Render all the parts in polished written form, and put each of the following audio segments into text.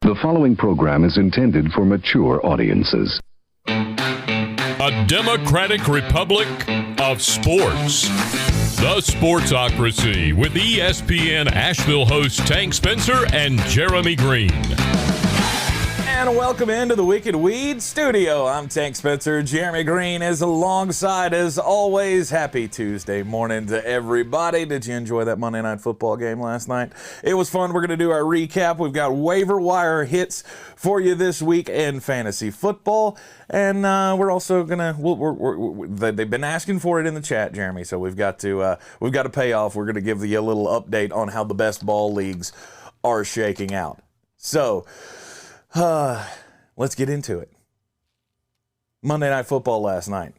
The following program is intended for mature audiences. A democratic republic of sports. The Sportsocracy with ESPN Asheville hosts Tank Spencer and Jeremy Greene. And welcome into the Wicked Weed Studio. I'm Tank Spencer. Jeremy Greene is alongside, as always. Happy Tuesday morning to everybody. Did you enjoy that Monday Night Football game last night? It was fun. We're going to do our recap. We've got waiver wire hits for you this week in fantasy football. And we're also going to, they've been asking for it in the chat, Jeremy, so we've got to pay off. We're going to give you a little update on how the best ball leagues are shaking out. So, let's get into it. Monday Night Football last night.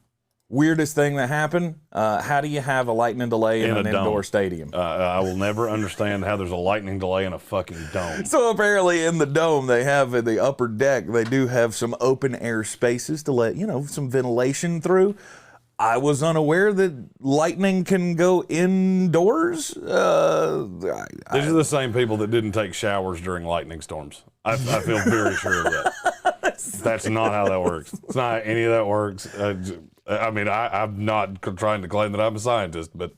Weirdest thing that happened. How do you have a lightning delay in an indoor stadium? I will never understand how there's a lightning delay in a fucking dome. So apparently in the dome they have in the upper deck, they do have some open air spaces to let, some ventilation through. I was unaware that lightning can go indoors. These are the same people that didn't take showers during lightning storms. I feel very sure of that. That's not how that works. It's not any of that works. I'm not trying to claim that I'm a scientist, but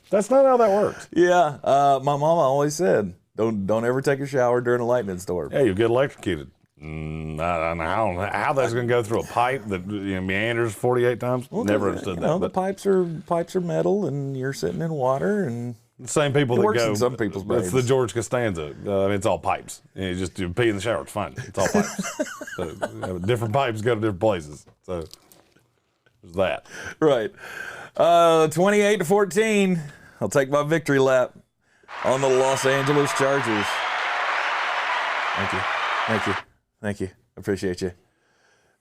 that's not how that works. Yeah, my mama always said, don't ever take a shower during a lightning storm. Yeah, you'll get electrocuted. I don't know how that's going to go through a pipe that meanders 48 times. Well, never understood that. The pipes are metal, and you're sitting in water, and the same people it that works go. In some people's brains. It's the George Costanza. It's all pipes. You pee in the shower. It's fine. It's all pipes. So, different pipes go to different places. So there's that. Right. 28-14. I'll take my victory lap on the Los Angeles Chargers. Thank you. Appreciate you.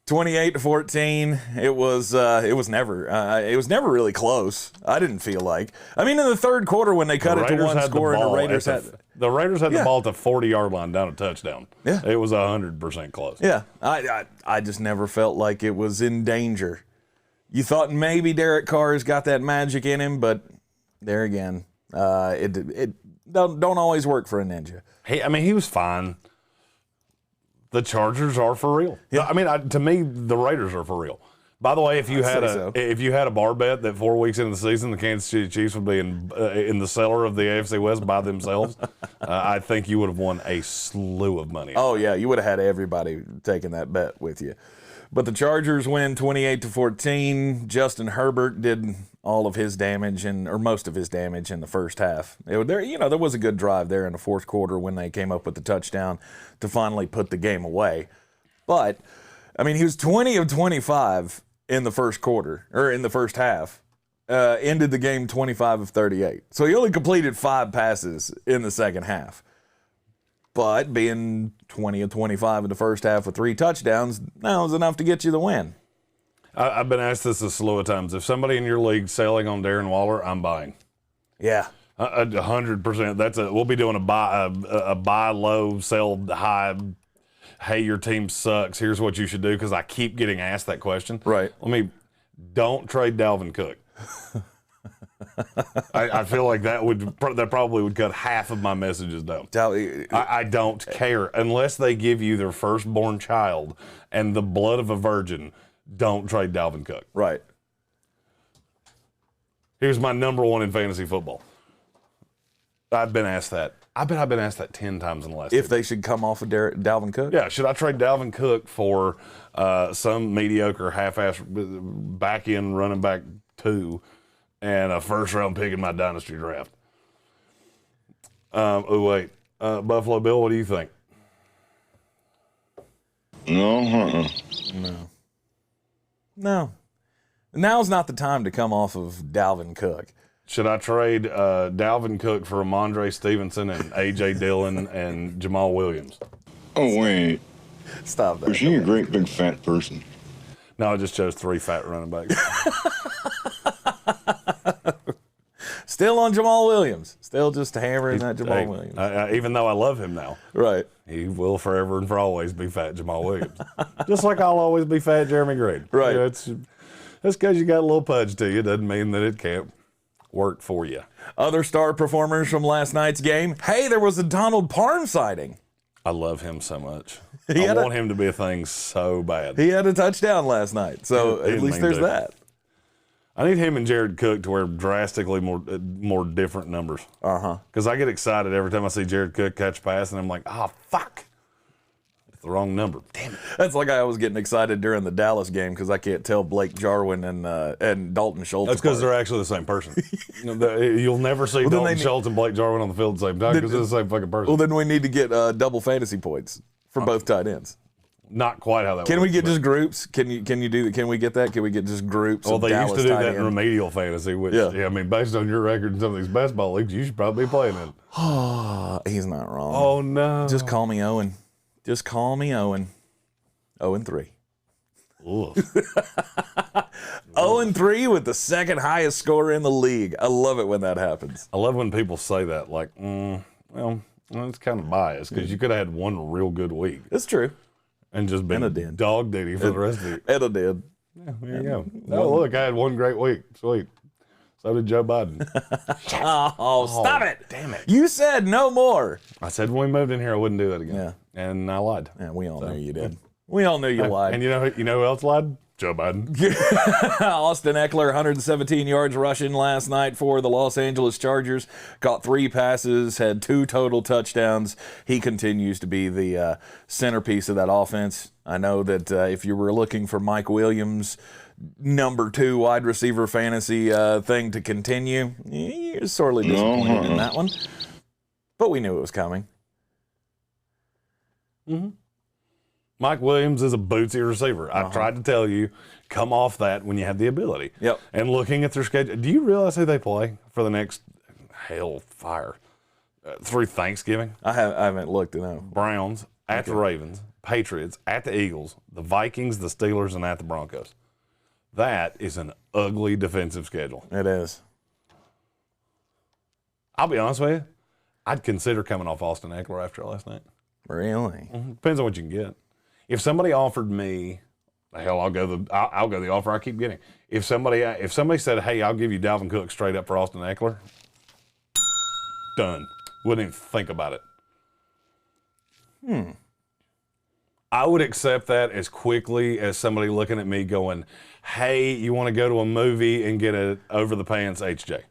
28-14. It was never really close. I didn't feel like. In the third quarter when they cut it to one score and the Raiders had the ball at the 40-yard line down a touchdown. Yeah. It was 100% close. Yeah. I just never felt like it was in danger. You thought maybe Derek Carr's got that magic in him, but there again, it don't always work for a ninja. He was fine. The Chargers are for real. Yeah. To me, the Raiders are for real. By the way, if you had a bar bet that 4 weeks into the season the Kansas City Chiefs would be in the cellar of the AFC West by themselves, I think you would have won a slew of money. Oh yeah, you would have had everybody taking that bet with you. But the Chargers win 28-14. Justin Herbert did all of his damage or most of his damage in the first half. There was a good drive there in the fourth quarter when they came up with the touchdown to finally put the game away. But he was 20 of 25 in the first quarter or in the first half. Ended the game 25 of 38. So he only completed 5 passes in the second half. But being 20 of 25 in the first half with 3 touchdowns, that was enough to get you the win. I've been asked this a slew of times. If somebody in your league's selling on Darren Waller, I'm buying. Yeah. 100%. We'll be doing a buy low, sell high. Hey, your team sucks. Here's what you should do, because I keep getting asked that question. Right. Don't trade Dalvin Cook. I feel like that probably would cut half of my messages down. I don't care unless they give you their firstborn child and the blood of a virgin. Don't trade Dalvin Cook. Right. Here's my number one in fantasy football. I've been asked that. I bet I've been asked that 10 times in the last. If they should come off of Dalvin Cook? Yeah. Should I trade Dalvin Cook for some mediocre half-ass back-end running back 2 and a first-round pick in my dynasty draft? Buffalo Bill, what do you think? No. Now's not the time to come off of Dalvin Cook. Should I trade Dalvin Cook for Ramondre Stevenson and A.J. Dillon and Jamal Williams? Oh, wait. Stop that. Was she a great big fat person? No, I just chose 3 fat running backs. Still on Jamal Williams. Still just hammering that Jamal Williams. Even though I love him now. Right. He will forever and for always be fat Jamal Williams. Just like I'll always be fat Jeremy Greene. Right. That's because you got a little pudge to you. Doesn't mean that it can't work for you. Other star performers from last night's game. Hey, there was a Donald Parham sighting. I love him so much. I want him to be a thing so bad. He had a touchdown last night, so He at least there's that. I need him and Jared Cook to wear drastically more different numbers. Because I get excited every time I see Jared Cook catch a pass, and I'm like, fuck. It's the wrong number. Damn it. That's like I was getting excited during the Dallas game because I can't tell Blake Jarwin and Dalton Schultz. That's because they're actually the same person. You'll never see Dalton Schultz and Blake Jarwin on the field at the same time because they're the same fucking person. Well, then we need to get double fantasy points for both tight ends. Not quite how that works. Can we get just groups? Can you do that? Can we get that? Can we get just groups? Well, of they Dallas used to do tight that in end? remedial fantasy, which, Yeah. I mean, based on your record in some of these basketball leagues, you should probably be playing in. He's not wrong. Oh, no. Just call me Owen. Just call me Owen. 0-3. 0-3 with the second highest scorer in the league. I love it when that happens. I love when people say that, like, well, it's kind of biased because you could have had one real good week It's true. and just been dog duty for the rest of it. Edda did. Yeah, there you go. Oh, look, I had one great week. Sweet. So did Joe Biden. Oh, stop it. Damn it. You said no more. I said when we moved in here, I wouldn't do that again. Yeah. And I lied. Yeah, we all knew you did. We all knew you lied. And you know who else lied? Joe Biden. Austin Eckler, 117 yards rushing last night for the Los Angeles Chargers. Caught 3 passes, had 2 total touchdowns. He continues to be the centerpiece of that offense. I know that if you were looking for Mike Williams' number 2 wide receiver fantasy thing to continue, you're sorely disappointed in that one. But we knew it was coming. Mike Williams is a bootsy receiver. I tried to tell you, come off that when you have the ability. Yep. And looking at their schedule, do you realize who they play for the next hellfire through Thanksgiving? I haven't looked, no. Browns, at the Ravens, Patriots, at the Eagles, the Vikings, the Steelers, and at the Broncos. That is an ugly defensive schedule. It is. I'll be honest with you, I'd consider coming off Austin Eckler after last night. Really? Depends on what you can get. If somebody offered me, hell, I'll go the offer I keep getting. If somebody said, hey, I'll give you Dalvin Cook straight up for Austin Eckler, done. Wouldn't even think about it. I would accept that as quickly as somebody looking at me going, hey, you want to go to a movie and get a over-the-pants HJ.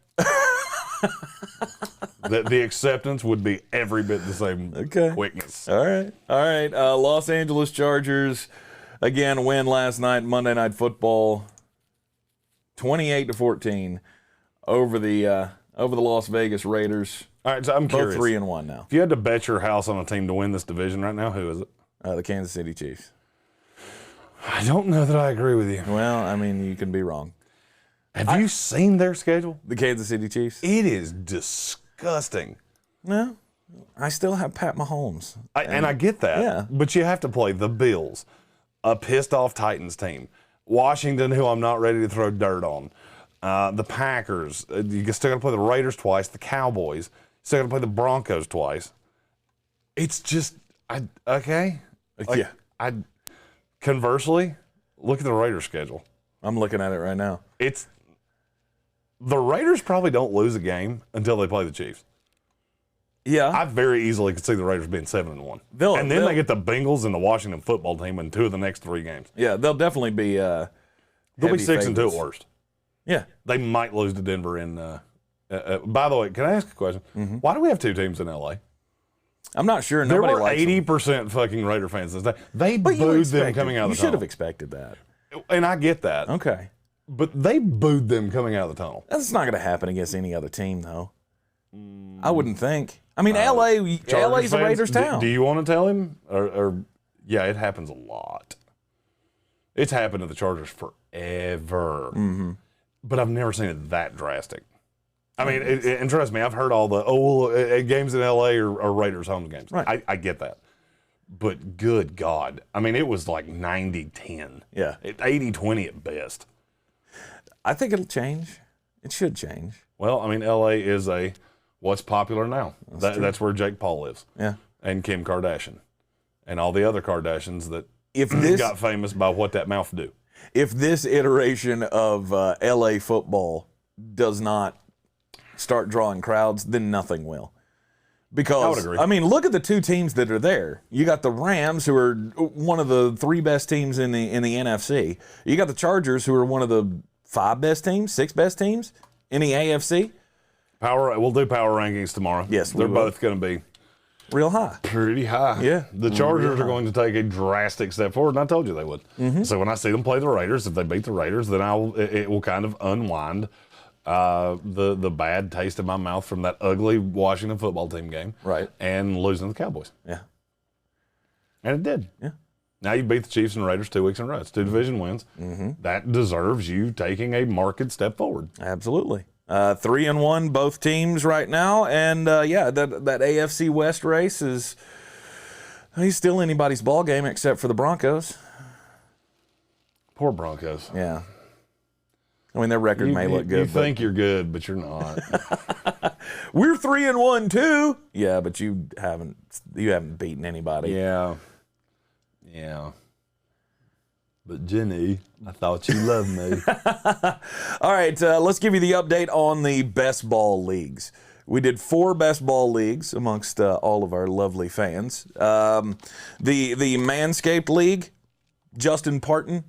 The acceptance would be every bit the same quickness. All right. Los Angeles Chargers, again, win last night, Monday Night Football, 28-14 over the Las Vegas Raiders. All right, so I'm curious. Both 3-1 now. If you had to bet your house on a team to win this division right now, who is it? The Kansas City Chiefs. I don't know that I agree with you. Well, I mean, you can be wrong. Have you seen their schedule? The Kansas City Chiefs? It is disgusting. No. I still have Pat Mahomes. And I get that. Yeah. But you have to play the Bills, a pissed-off Titans team, Washington, who I'm not ready to throw dirt on, the Packers. You still got to play the Raiders twice, the Cowboys. Still got to play the Broncos twice. It's just, conversely, look at the Raiders schedule. I'm looking at it right now. The Raiders probably don't lose a game until they play the Chiefs. Yeah. I very easily could see the Raiders being 7-1. And then they get the Bengals and the Washington football team in 2 of the next 3 games. Yeah, they'll definitely be They'll be 6-2 at worst. Yeah. They might lose to Denver in by the way, can I ask a question? Why do we have 2 teams in LA? I'm not sure. There Nobody were likes them. 80% fucking Raider fans this day. They But you booed them expected- coming out of the You should tunnel. have expected that. And I get that. Okay. But they booed them coming out of the tunnel. That's not going to happen against any other team, though. I wouldn't think. I mean, LA's Chargers a fans, Raiders town. Do you want to tell him? Or yeah, it happens a lot. It's happened to the Chargers forever. But I've never seen it that drastic. I mean, and trust me, I've heard all the, games in LA are Raiders home games. Right. I get that. But good God. I mean, it was like 90-10. Yeah. 80-20 at best. I think it'll change. It should change. Well, I mean, LA is what's popular now. That's where Jake Paul lives. Yeah. And Kim Kardashian. And all the other Kardashians that got famous by what that mouth do. If this iteration of LA football does not start drawing crowds, then nothing will. Because, I would agree. I mean, look at the two teams that are there. You got the Rams, who are one of the 3 best teams in the NFC. You got the Chargers, who are one of the 5 best teams, 6 best teams in the AFC. We'll do power rankings tomorrow. Yes, they're we will. both going to be Real high. pretty high. Yeah. The Chargers are going to take a drastic step forward, and I told you they would. Mm-hmm. So when I see them play the Raiders, if they beat the Raiders, then it will kind of unwind the bad taste in my mouth from that ugly Washington football team game, Right. and losing to the Cowboys. Yeah. And it did. Yeah. Now you beat the Chiefs and Raiders 2 weeks in a row. It's 2 division wins. Mm-hmm. That deserves you taking a marked step forward. Absolutely. 3-1 both teams right now, and that AFC West race he's still anybody's ball game except for the Broncos. Poor Broncos. Yeah. I mean, their record may look good. You think you're good, but you're not. We're 3-1 too. Yeah, but you haven't beaten anybody. Yeah. But Jenny, I thought you loved me. All right, let's give you the update on the best ball leagues. We did 4 best ball leagues amongst all of our lovely fans. The Manscaped League, Justin Parton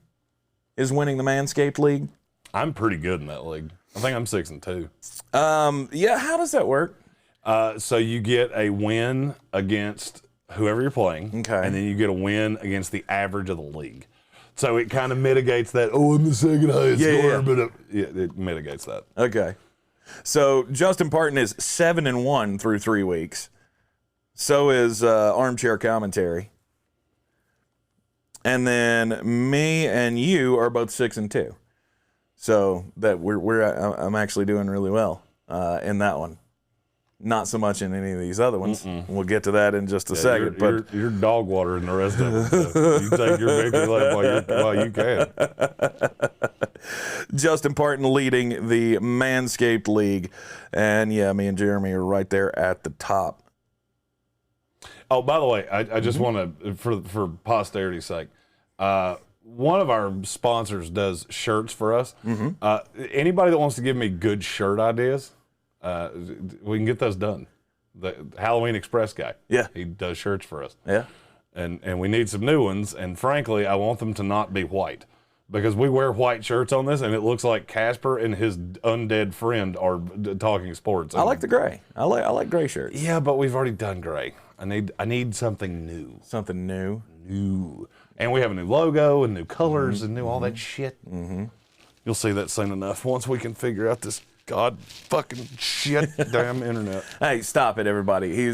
is winning the Manscaped League. I'm pretty good in that league. I think I'm 6-2. Yeah, how does that work? So you get a win against whoever you're playing, Okay. and then you get a win against the average of the league. So it kind of mitigates that. Oh, I'm the second highest scorer, but it mitigates that. Okay. So Justin Parton is 7-1 through 3 weeks. So is Armchair Commentary. And then me and you are both 6-2. So that I'm actually doing really well in that one. Not so much in any of these other ones. We'll get to that in just a second. You're dog watering the rest of them. So you take your victory lap while you can. Justin Parton leading the Manscaped League. And yeah, me and Jeremy are right there at the top. Oh, by the way, I just want to, for posterity's sake, one of our sponsors does shirts for us. Anybody that wants to give me good shirt ideas, we can get those done. The Halloween Express guy, Yeah. he does shirts for us. Yeah. And we need some new ones. And frankly, I want them to not be white, because we wear white shirts on this, and it looks like Casper and his undead friend are talking sports. I like the gray. I like gray shirts. Yeah, but we've already done gray. I need something new. Something new. And we have a new logo and new colors and new all that shit. You'll see that soon enough once we can figure out this god fucking shit damn internet. Hey, stop it, everybody.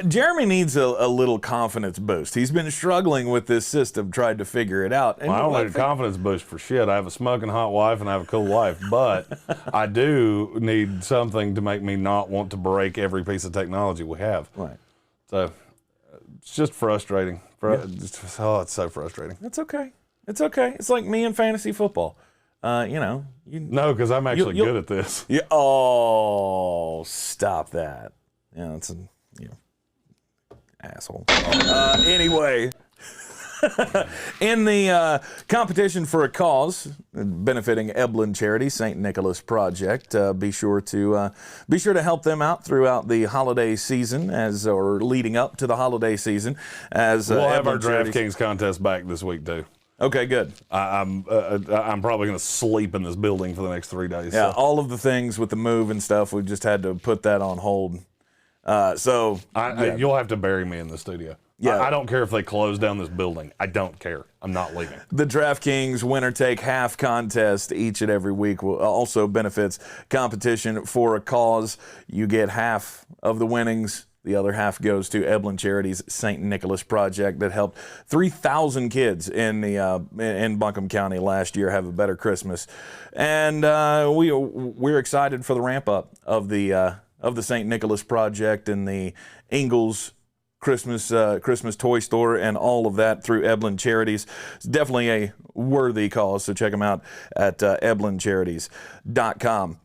Jeremy needs a little confidence boost. He's been struggling with this system, tried to figure it out. And Well, I don't need a confidence boost for shit. I have a smoking hot wife and I have a cool wife, but I do need something to make me not want to break every piece of technology we have. Right. So it's just frustrating. It's so frustrating. It's okay. It's okay. It's like me in fantasy football. No, because I'm actually good at this. Yeah. Oh, stop that. Yeah, that's asshole. Anyway, in the competition for a cause benefiting Eblen Charity, St. Nicholas Project, be sure to help them out throughout the holiday season or leading up to the holiday season. As We'll have Eblen our Charities- DraftKings contest back this week too. Okay, good. I'm probably going to sleep in this building for the next 3 days. Yeah, So. all of the things with the move and stuff, we've just had to put that on hold. You'll have to bury me in the studio. Yeah. I don't care if they close down this building. I don't care. I'm not leaving. The DraftKings winner take half contest each and every week will also benefits competition for a cause. You get half of the winnings. The other half goes to Eblen Charity's St. Nicholas Project that helped 3,000 kids in Buncombe County last year have a better Christmas, and we're excited for the ramp up of the St. Nicholas Project and the Ingalls Christmas toy store and all of that through Eblen Charities. It's definitely a worthy cause, so check them out at eblencharities.com.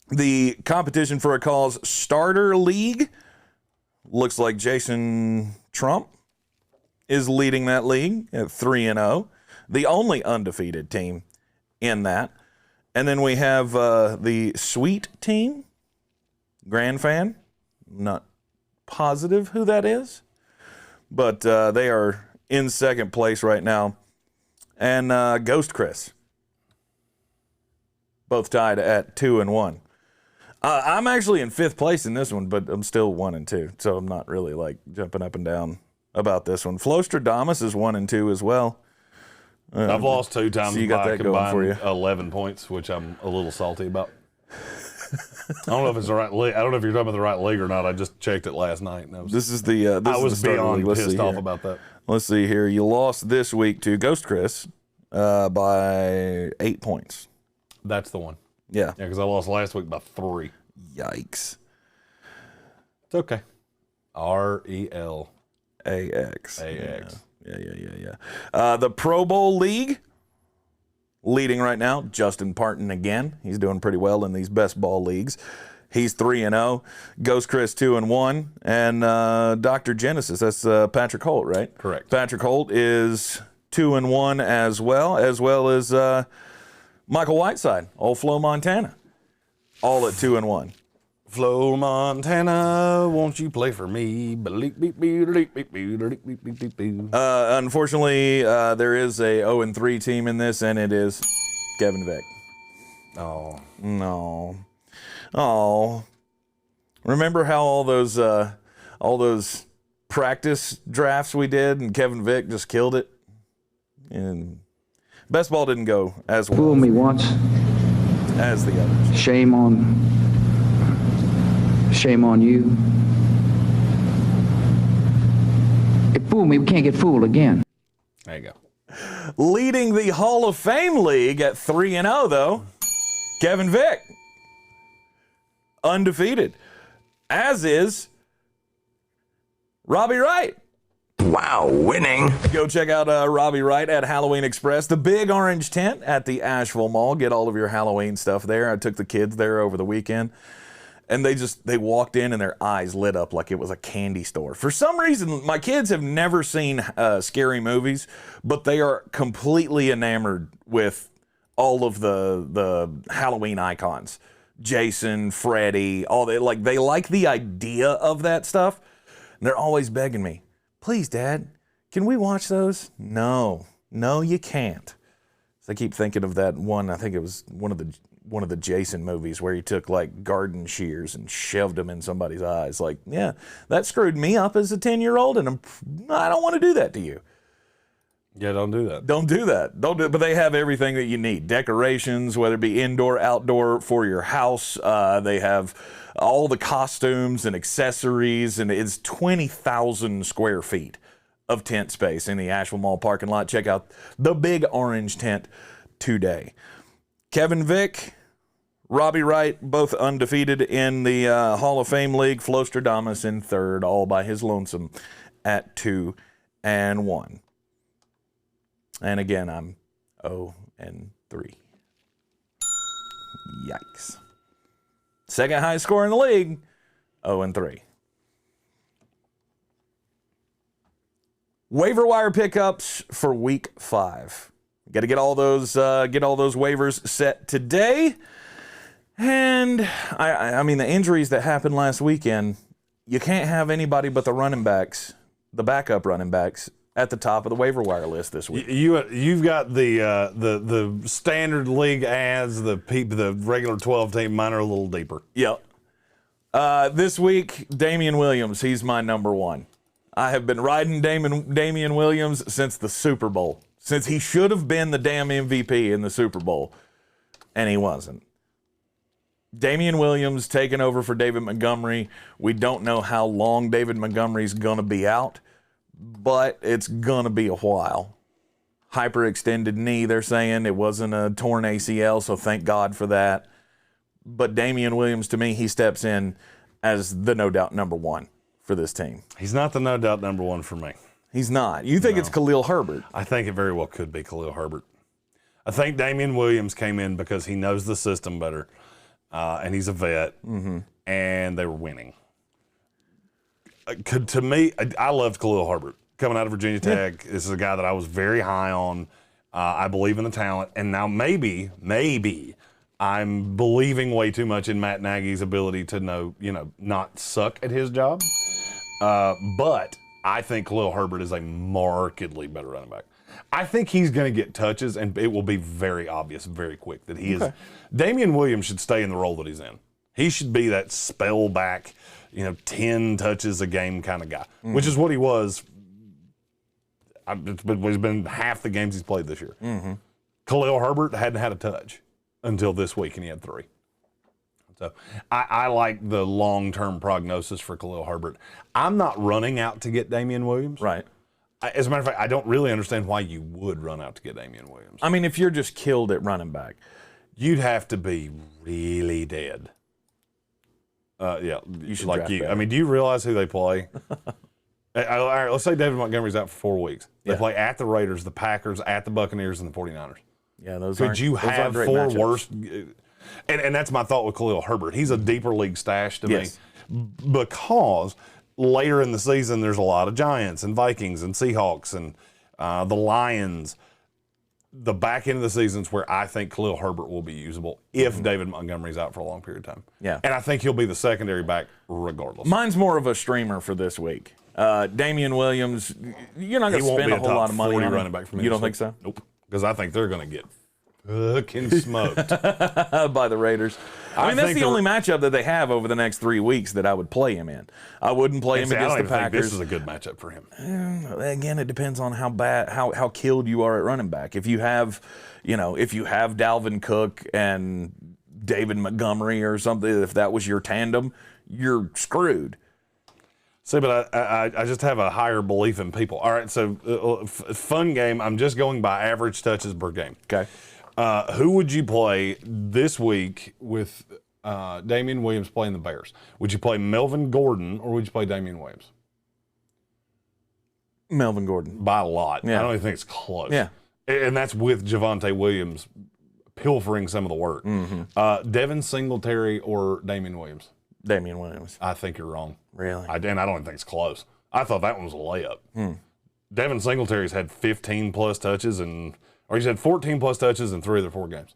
The competition for a cause starter league. Looks like Jason Trump is leading that league at 3-0, the only undefeated team in that. And then we have the Sweet team, Grand Fan, I'm not positive who that is, but they are in second place right now. And Ghost Chris, both tied at 2-1. I'm actually in fifth place in this one, but I'm still 1-2, so I'm not really like jumping up and down about this one. Flostradamus is 1-2 as well. I've lost 2 times So you got by that going for you. combined 11 points, which I'm a little salty about. I don't know if it's the right league. I don't know if you're talking about the right league or not. I just checked it last night. And This is the. I was beyond Let's pissed see off here. about that. Let's see here. You lost this week to Ghost Chris by 8 points. That's the one. Yeah. Yeah, because I lost last week by 3. Yikes. It's okay. REL. AX. AX. Yeah. The Pro Bowl League, leading right now, Justin Parton again. He's doing pretty well in these best ball leagues. He's 3-0. Ghost Chris 2-1. And Dr. Genesis, that's Patrick Holt, right? Correct. Patrick Holt is 2-1 as well as Michael Whiteside, old Flo Montana, all at 2-1. Flo Montana, won't you play for me? Unfortunately, there is a 0-3 team in this, and it is Kevin Vick. Oh. No. Oh. Remember how all those practice drafts we did, and Kevin Vick just killed it? And best ball didn't go as well Fool me once, as the others. shame on you. It fooled me, we can't get fooled again. There you go. Leading the Hall of Fame League at 3-0, though, Kevin Vick. Undefeated. As is Robbie Wright. Wow, winning. Go check out Robbie Wright at Halloween Express, the big orange tent at the Asheville Mall. Get all of your Halloween stuff there. I took the kids there over the weekend, and they walked in and their eyes lit up like it was a candy store. For some reason, my kids have never seen scary movies, but they are completely enamored with all of the Halloween icons. Jason, Freddy, they like the idea of that stuff. And they're always begging me, please, Dad, can we watch those? No, you can't. So I keep thinking of that one. I think it was one of the Jason movies where he took like garden shears and shoved them in somebody's eyes. Like, yeah, that screwed me up as a 10-year-old, and I don't want to do that to you. Yeah, don't do that. Don't do that. Don't do it. But they have everything that you need. Decorations, whether it be indoor, outdoor, for your house. They have all the costumes and accessories, and it's 20,000 square feet of tent space in the Asheville Mall parking lot. Check out the big orange tent today. Kevin Vick, Robbie Wright, both undefeated in the Hall of Fame League. Flostradamus in third, all by his lonesome at 2-1. And again, I'm 0-3. Yikes. Second highest score in the league, 0-3. Waiver wire pickups for week 5. Got to get all those waivers set today. And I mean, the injuries that happened last weekend, you can't have anybody but the running backs, the backup running backs, at the top of the waiver wire list this week. You've got the standard league ads, the regular 12 team. Mine are a little deeper. Yep. This week, Damian Williams, he's my number one. I have been riding Damian Williams since the Super Bowl, since he should have been the damn MVP in the Super Bowl, and he wasn't. Damian Williams taking over for David Montgomery. We don't know how long David Montgomery's going to be out, but it's going to be a while. Hyperextended knee, they're saying. It wasn't a torn ACL, so thank God for that. But Damian Williams, to me, he steps in as the no doubt number one for this team. He's not the no doubt number one for me. He's not. You think it's Khalil Herbert? I think it very well could be Khalil Herbert. I think Damian Williams came in because he knows the system better, and he's a vet, and they were winning. To me, I loved Khalil Herbert coming out of Virginia Tech. This is a guy that I was very high on. I believe in the talent, and now maybe I'm believing way too much in Matt Nagy's ability to not suck at his job. But I think Khalil Herbert is a markedly better running back. I think he's going to get touches, and it will be very obvious very quick that he is. Damian Williams should stay in the role that he's in. He should be that spell back, 10 touches a game kind of guy, which is what he was. He's been half the games he's played this year. Khalil Herbert hadn't had a touch until this week, and he had 3. So I like the long-term prognosis for Khalil Herbert. I'm not running out to get Damian Williams. Right. As a matter of fact, I don't really understand why you would run out to get Damian Williams. I mean, if you're just killed at running back, you'd have to be really dead. You should draft better. I mean, do you realize who they play? All right, let's say David Montgomery's out for 4 weeks. They play at the Raiders, the Packers, at the Buccaneers, and the 49ers. Yeah, those Could you have 4 matchups. worst? And that's my thought with Khalil Herbert. He's a deeper league stash to me because later in the season there's a lot of Giants and Vikings and Seahawks and the Lions. The back end of the season's where I think Khalil Herbert will be usable if David Montgomery's out for a long period of time. Yeah. And I think he'll be the secondary back regardless. Mine's more of a streamer for this week. Damian Williams, you're not going to spend a whole lot of money on running back for me. You don't think so? Nope. Because I think they're going to get fucking smoked by the Raiders. I mean, that's the only matchup that they have over the next 3 weeks that I would play him in. I wouldn't play him against the Packers. This is a good matchup for him. Again, it depends on how killed you are at running back. If you have, Dalvin Cook and David Montgomery or something, if that was your tandem, you're screwed. See, but I just have a higher belief in people. All right, so fun game. I'm just going by average touches per game. Okay. Who would you play this week with Damian Williams playing the Bears? Would you play Melvin Gordon or would you play Damian Williams? Melvin Gordon. By a lot. Yeah. I don't even think it's close. Yeah. And that's with Devonte Williams pilfering some of the work. Devin Singletary or Damian Williams? Damian Williams. I think you're wrong. Really? And I don't even think it's close. I thought that one was a layup. Devin Singletary's had 15-plus touches he's had 14-plus touches in 3 of their 4 games.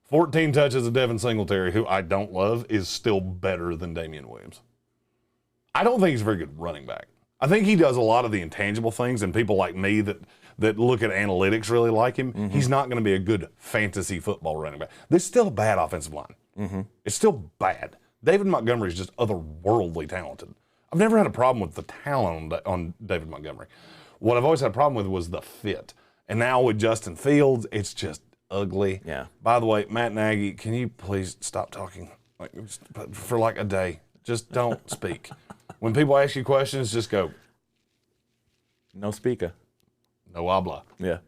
14 touches of Devin Singletary, who I don't love, is still better than Damian Williams. I don't think he's a very good running back. I think he does a lot of the intangible things, and people like me that look at analytics really like him. He's not going to be a good fantasy football running back. There's still a bad offensive line. It's still bad. David Montgomery is just otherworldly talented. I've never had a problem with the talent on David Montgomery. What I've always had a problem with was the fit. And now with Justin Fields, it's just ugly. Yeah. By the way, Matt Nagy, can you please stop talking for like a day? Just don't speak. When people ask you questions, just go. No speaker. No habla. Yeah.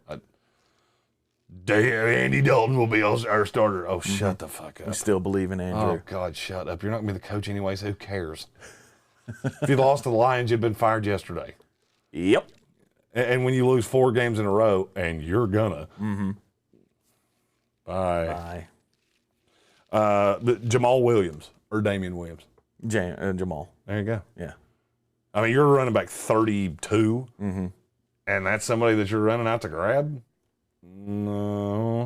Andy Dalton will be our starter. Oh, shut the fuck up. You still believe in Andrew. Oh, God, shut up. You're not going to be the coach anyways. Who cares? If you lost to the Lions, you'd been fired yesterday. Yep. And when you lose 4 games in a row, and you're gonna. Bye. Jamal Williams or Damian Williams? Jamal. There you go. Yeah. I mean, you're running back 32, and that's somebody that you're running out to grab? No.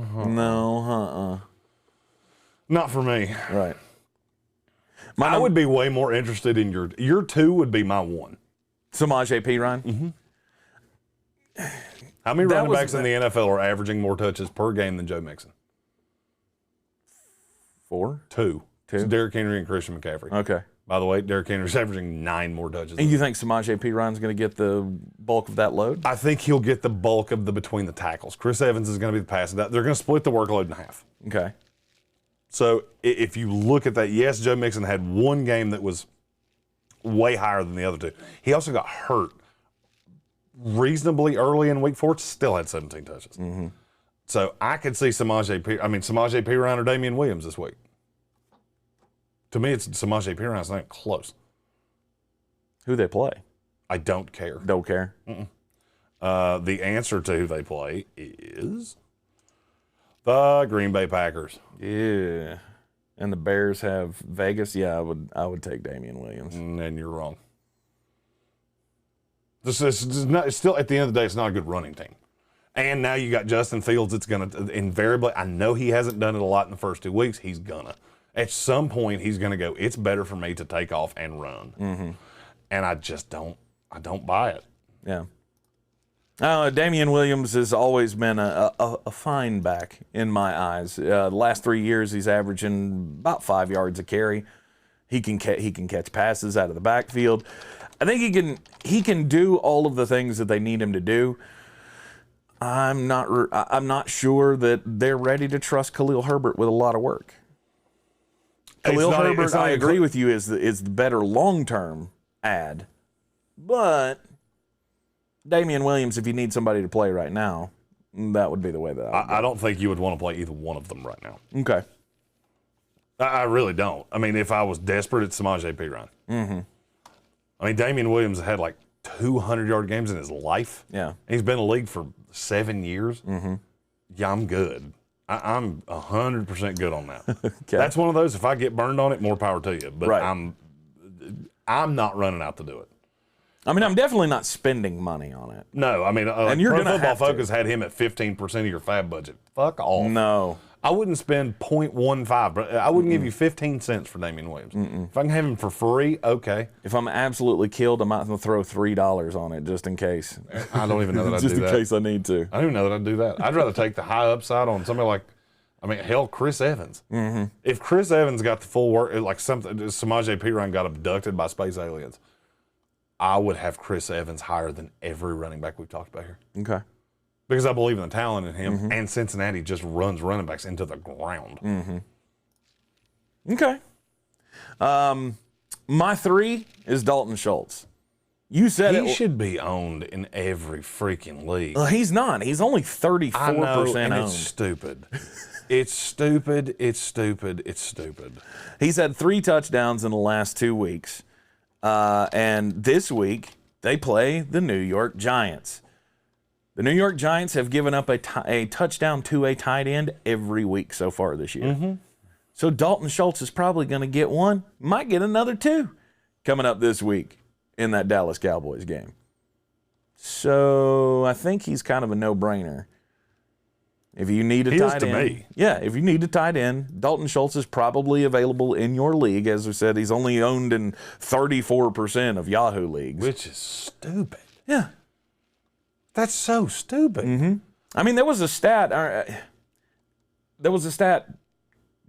Not for me. Right. I would be way more interested in your 2 would be my 1. Samaje Perine? How many running backs in the NFL are averaging more touches per game than Joe Mixon? 4? 2. It's Derrick Henry and Christian McCaffrey. Okay. By the way, Derrick Henry's averaging 9 more touches. And you think Samaje Perine's going to get the bulk of that load? I think he'll get the bulk of the between the tackles. Chris Evans is going to be the passing. They're going to split the workload in half. Okay. So if you look at that, yes, Joe Mixon had 1 game that was way higher than the other 2. He also got hurt reasonably early in week 4, still had 17 touches. So I could see Samaje Perine or Damian Williams this week. To me, it's Samaje Perine. It's not close. Who they play? I don't care. Don't care? The answer to who they play is the Green Bay Packers. Yeah. And the Bears have Vegas. Yeah, I would take Damian Williams. And you're wrong. It's still, at the end of the day, it's not a good running team. And now you got Justin Fields. It's going to invariably, I know he hasn't done it a lot in the first 2 weeks. He's going to. At some point, he's going to go, it's better for me to take off and run. Mm-hmm. And I just don't buy it. Yeah. Damian Williams has always been a fine back in my eyes. The last 3 years, he's averaging about 5 yards a carry. He can catch passes out of the backfield. I think he can do all of the things that they need him to do. I'm not sure that they're ready to trust Khalil Herbert with a lot of work. Khalil Herbert, I agree with you, is the better long-term ad. But Damian Williams, if you need somebody to play right now, that would be the way that I don't think you would want to play either one of them right now. Okay. I really don't. I mean, if I was desperate, it's Samaje Perine. Mm-hmm. I mean, Damian Williams had like 200-yard games in his life. Yeah. He's been in the league for 7 years. Mm-hmm. Yeah, I'm good. I'm 100% good on that. Okay. That's one of those, if I get burned on it, more power to you. But right. I'm not running out to do it. I mean, I'm definitely not spending money on it. No, I mean, and you're Pro Football Focus had him at 15% of your fab budget. Fuck off. No. I wouldn't spend 0.15, but I wouldn't give you 15 cents for Damian Williams. If I can have him for free, okay. If I'm absolutely killed, I might as well throw $3 on it just in case. I don't even know that I'd do that. Just in case I need to. I don't even know that I'd do that. I'd rather take the high upside on somebody like, hell, Chris Evans. Mm-hmm. If Chris Evans got the full work, like Samaje Perine got abducted by space aliens, I would have Chris Evans higher than every running back we've talked about here. Okay. Because I believe in the talent in him, and Cincinnati just runs running backs into the ground. Mm-hmm. Okay. My 3 is Dalton Schultz. You said he should be owned in every freaking league. He's not. He's only 34% I know, and owned. It's stupid. It's stupid. It's stupid. It's stupid. He's had 3 touchdowns in the last 2 weeks. And this week, they play the New York Giants. The New York Giants have given up a touchdown to a tight end every week so far this year. Mm-hmm. So Dalton Schultz is probably going to get one, might get another 2 coming up this week in that Dallas Cowboys game. So I think he's kind of a no-brainer. If you need a tight end, me. Yeah, if you need a tight end, Dalton Schultz is probably available in your league. As we said, he's only owned in 34% of Yahoo leagues, which is stupid. Yeah. That's so stupid. Mm-hmm. I mean, there was a stat.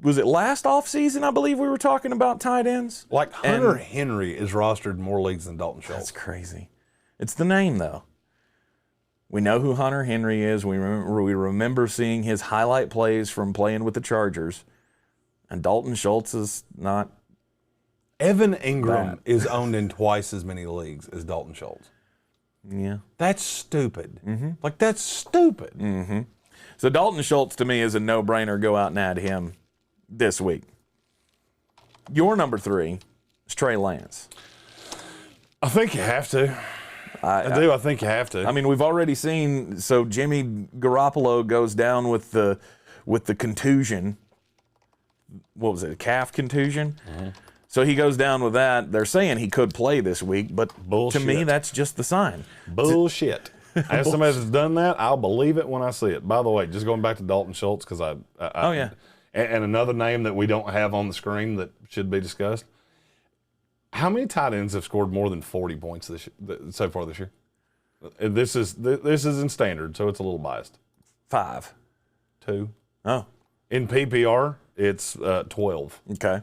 Was it last offseason, I believe we were talking about tight ends? Like Hunter Henry is rostered in more leagues than Dalton Schultz. That's crazy. It's the name, though. We know who Hunter Henry is. We remember seeing his highlight plays from playing with the Chargers. And Dalton Schultz is not. Evan Ingram is owned in twice as many leagues as Dalton Schultz. Yeah. That's stupid. Mm-hmm. Like, that's stupid. Mm-hmm. So Dalton Schultz, to me, is a no-brainer. Go out and add him this week. Your number 3 is Trey Lance. I think you have to. I think you have to. I mean, we've already seen, so Jimmy Garoppolo goes down with the contusion. What was it, a calf contusion? Mm-hmm. So he goes down with that. They're saying he could play this week, but to me, that's just the sign. Bullshit. As somebody that's done that, I'll believe it when I see it. By the way, just going back to Dalton Schultz, because and another name that we don't have on the screen that should be discussed. How many tight ends have scored more than 40 points so far this year? This is in standard, so it's a little biased. 5. 2. Oh. In PPR, it's 12. Okay.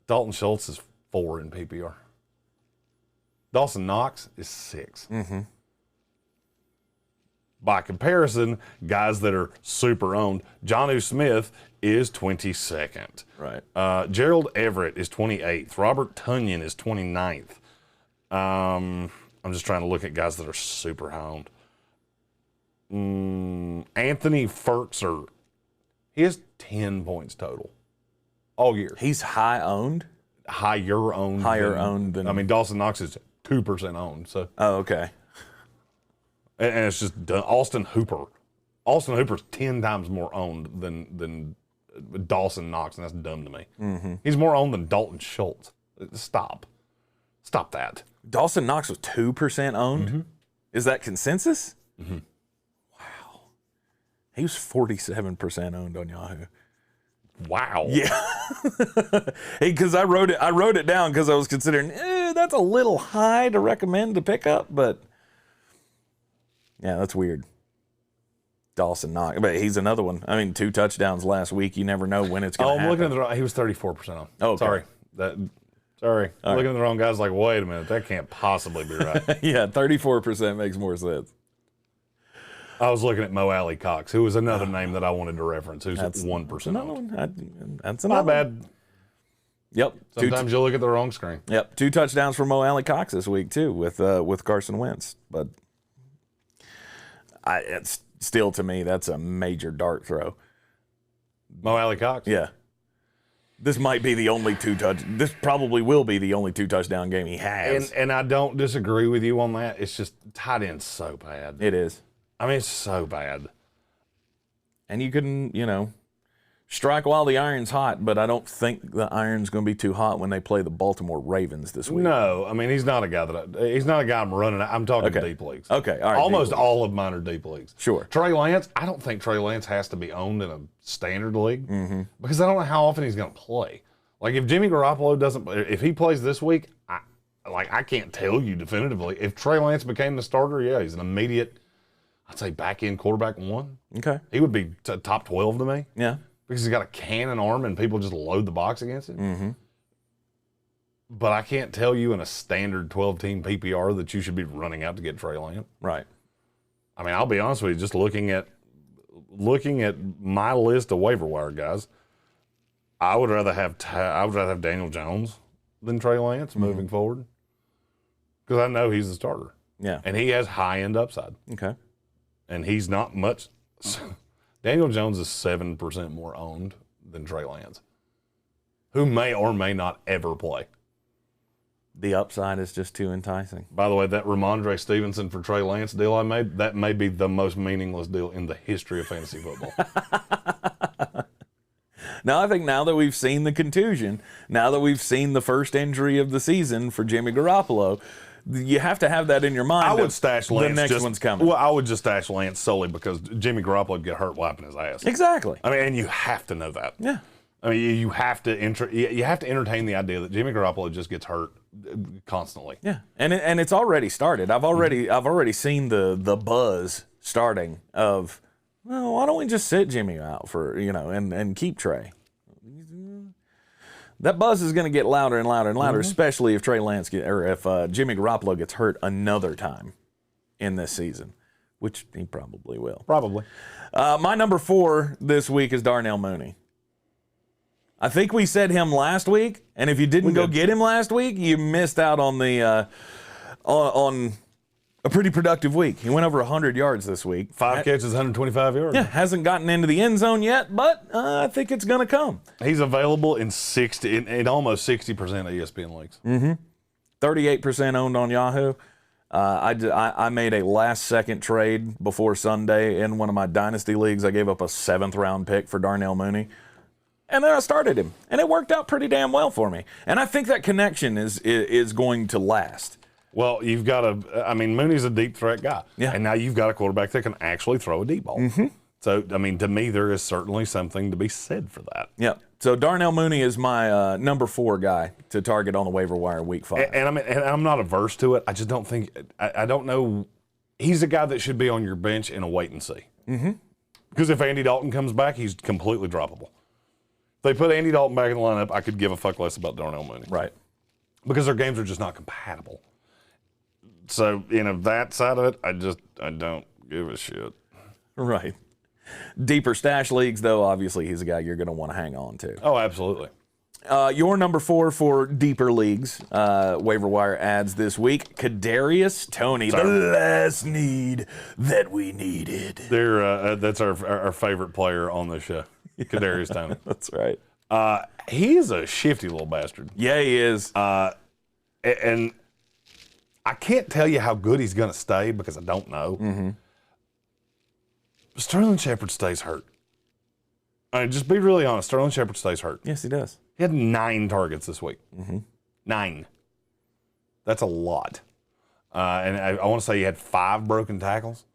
Dalton Schultz is 4 in PPR. Dawson Knox is 6. Mm-hmm. By comparison, guys that are super owned, Jonnu Smith is 22nd. Right. Gerald Everett is 28th. Robert Tonyan is 29th. I'm just trying to look at guys that are super owned. Anthony Ferkser, he has 10 points total all year. He's high owned? Higher owned. Than. I mean, Dawson Knox is 2% owned. So. Oh, okay. And it's just Austin Hooper. Austin Hooper's 10 times more owned than Dawson Knox, and that's dumb to me. Mm-hmm. He's more owned than Dalton Schultz. Stop that. Dawson Knox was 2% owned? Mm-hmm. Is that consensus? Mm-hmm. He was 47% owned on Yahoo. Wow. Yeah. Because I wrote it down because I was considering that's a little high to recommend to pick up, but yeah, that's weird. Dawson Knox, but he's another one. I mean, 2 touchdowns last week. You never know when it's going to happen. I'm looking at he was 34% on. Oh, okay. Sorry. I'm looking at the wrong guys like, wait a minute, that can't possibly be right. Yeah, 34% makes more sense. I was looking at Mo Alley Cox, who was another name that I wanted to reference, who's 1%. Another one. That's Not another one. bad. Yep. Sometimes you'll look at the wrong screen. Yep. 2 touchdowns for Mo Alley Cox this week too, with Carson Wentz. But it's still, to me, that's a major dart throw. Mo Alley Cox? Yeah. This might be the only this probably will be the only 2 touchdown game he has. And I don't disagree with you on that. It's just tight end's so bad. It is. I mean, it's so bad. And you can, strike while the iron's hot, but I don't think the iron's going to be too hot when they play the Baltimore Ravens this week. No, I mean, he's not a guy I'm running. I'm talking deep leagues. Okay, all right. Almost all of mine are deep leagues. Sure. Trey Lance, I don't think Trey Lance has to be owned in a standard league because I don't know how often he's going to play. Like, if Jimmy Garoppolo if he plays this week, I can't tell you definitively. If Trey Lance became the starter, yeah, he's an immediate, I'd say, back-end quarterback 1. Okay. He would be top 12 to me. Yeah. Because he's got a cannon arm and people just load the box against it. Mm-hmm. But I can't tell you in a standard 12-team PPR that you should be running out to get Trey Lance. Right. I mean, I'll be honest with you, just looking at my list of waiver wire guys, I would rather have Daniel Jones than Trey Lance moving forward. Because I know he's the starter. Yeah. And he has high-end upside. Okay. And he's not much. Daniel Jones is 7% more owned than Trey Lance, who may or may not ever play. The upside is just too enticing. By the way, that Ramondre Stevenson for Trey Lance deal I made, that may be the most meaningless deal in the history of fantasy football. Now, I think now that we've seen the contusion, now that we've seen the first injury of the season for Jimmy Garoppolo, you have to have that in your mind. I would stash Lance. The next one's coming. Well, I would just stash Lance solely because Jimmy Garoppolo would get hurt wiping his ass. Exactly. I mean, and you have to know that. Yeah. I mean, you have to entertain the idea that Jimmy Garoppolo just gets hurt constantly. Yeah, and it's already started. I've already seen the buzz starting of, well, why don't we just sit Jimmy out for and keep Trey. That buzz is going to get louder and louder and louder, especially if Trey Lance if Jimmy Garoppolo gets hurt another time in this season, which he probably will. Probably. My number 4 this week is Darnell Mooney. I think we said him last week, and if you didn't go get him last week, you missed out on the on a pretty productive week. He went over 100 yards this week. 5 catches, 125 yards. Yeah, hasn't gotten into the end zone yet, but I think it's going to come. He's available in almost 60% of ESPN leagues. 38% owned on Yahoo. I made a last-second trade before Sunday in one of my dynasty leagues. I gave up a 7th-round pick for Darnell Mooney. And then I started him, and it worked out pretty damn well for me. And I think that connection is going to last. Well, you've got Mooney's a deep threat guy. Yeah. And now you've got a quarterback that can actually throw a deep ball. Mm-hmm. So, I mean, to me, there is certainly something to be said for that. Yeah. So Darnell Mooney is my number 4 guy to target on the waiver wire week 5. And I'm not averse to it. I just don't think I don't know. He's a guy that should be on your bench in a wait and see. Mm-hmm. Because if Andy Dalton comes back, he's completely droppable. If they put Andy Dalton back in the lineup, I could give a fuck less about Darnell Mooney. Right. Because their games are just not compatible. So, that side of it, I don't give a shit. Right. Deeper stash leagues, though, obviously he's a guy you're going to want to hang on to. Oh, absolutely. Your number 4 for deeper leagues, waiver wire ads this week, Kadarius Toney, the last need that we needed. That's our favorite player on the show, Kadarius Toney. That's right. He is a shifty little bastard. Yeah, he is. And I can't tell you how good he's going to stay because I don't know. Mm-hmm. Sterling Shepard stays hurt. I mean, just be really honest. Sterling Shepard stays hurt. Yes, he does. He had 9 targets this week. Mm-hmm. 9. That's a lot. And I want to say he had 5 broken tackles.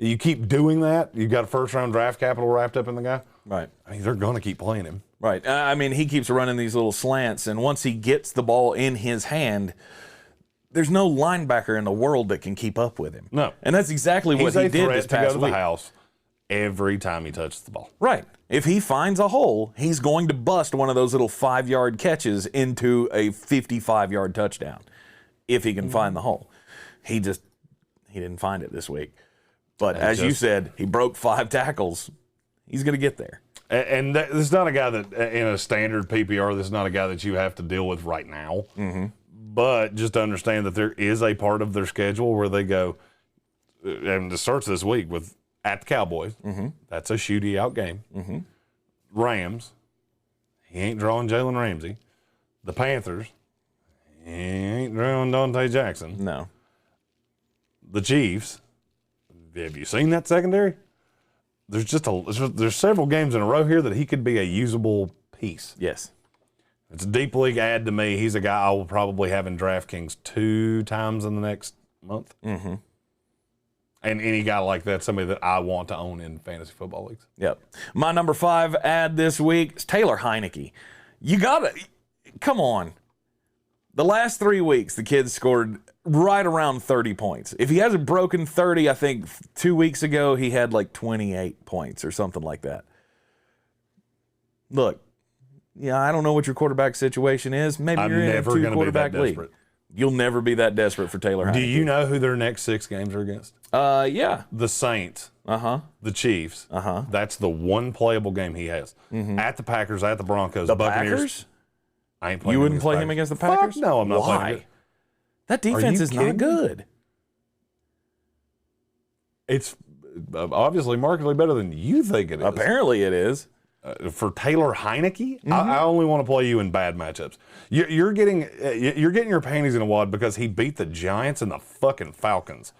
You keep doing that. You got a first-round draft capital wrapped up in the guy. Right. I mean, they're going to keep playing him. Right. I mean, he keeps running these little slants, and once he gets the ball in his hand, there's no linebacker in the world that can keep up with him. No. And that's exactly what he did this to go past to week. the house every time he touches the ball. Right. If he finds a hole, he's going to bust one of those little 5-yard catches into a 55-yard touchdown if he can find the hole. He didn't find it this week. But as you said, he broke 5 tackles. He's going to get there. And this is not a guy that, in a standard PPR, this is not a guy that you have to deal with right now. Mm-hmm. But just to understand that there is a part of their schedule where they go, and it starts this week with at the Cowboys. Mm-hmm. That's a shooty out game. Mm-hmm. Rams, he ain't drawing Jalen Ramsey. The Panthers, he ain't drawing Dante Jackson. No. The Chiefs, have you seen that secondary? There's several games in a row here that he could be a usable piece. Yes. It's a deep league ad to me. He's a guy I will probably have in DraftKings 2 times in the next month. Mm-hmm. And any guy like that, somebody that I want to own in fantasy football leagues. Yep. My number 5 ad this week is Taylor Heineke. You got to, come on. The last 3 weeks, the kid scored right around 30 points. If he hasn't broken 30, I think 2 weeks ago he had like 28 points or something like that. Look, yeah, I don't know what your quarterback situation is. Maybe you're in a 2-quarterback league. You'll never be that desperate for Taylor Heineke. Do you know who their next 6 games are against? Yeah. The Saints. Uh-huh. The Chiefs. Uh-huh. That's the one playable game he has. Mm-hmm. At the Packers, at the Broncos, The Buccaneers. Packers? I ain't playing. You wouldn't play him against the Packers? Fuck no, I'm not playing Why? him. That defense you is kidding not me? good. It's obviously markedly better than you think it is. Apparently it is. For Taylor Heineke, Mm-hmm. I only want to play you in bad matchups. You're getting your panties in a wad because he beat the Giants and the fucking Falcons.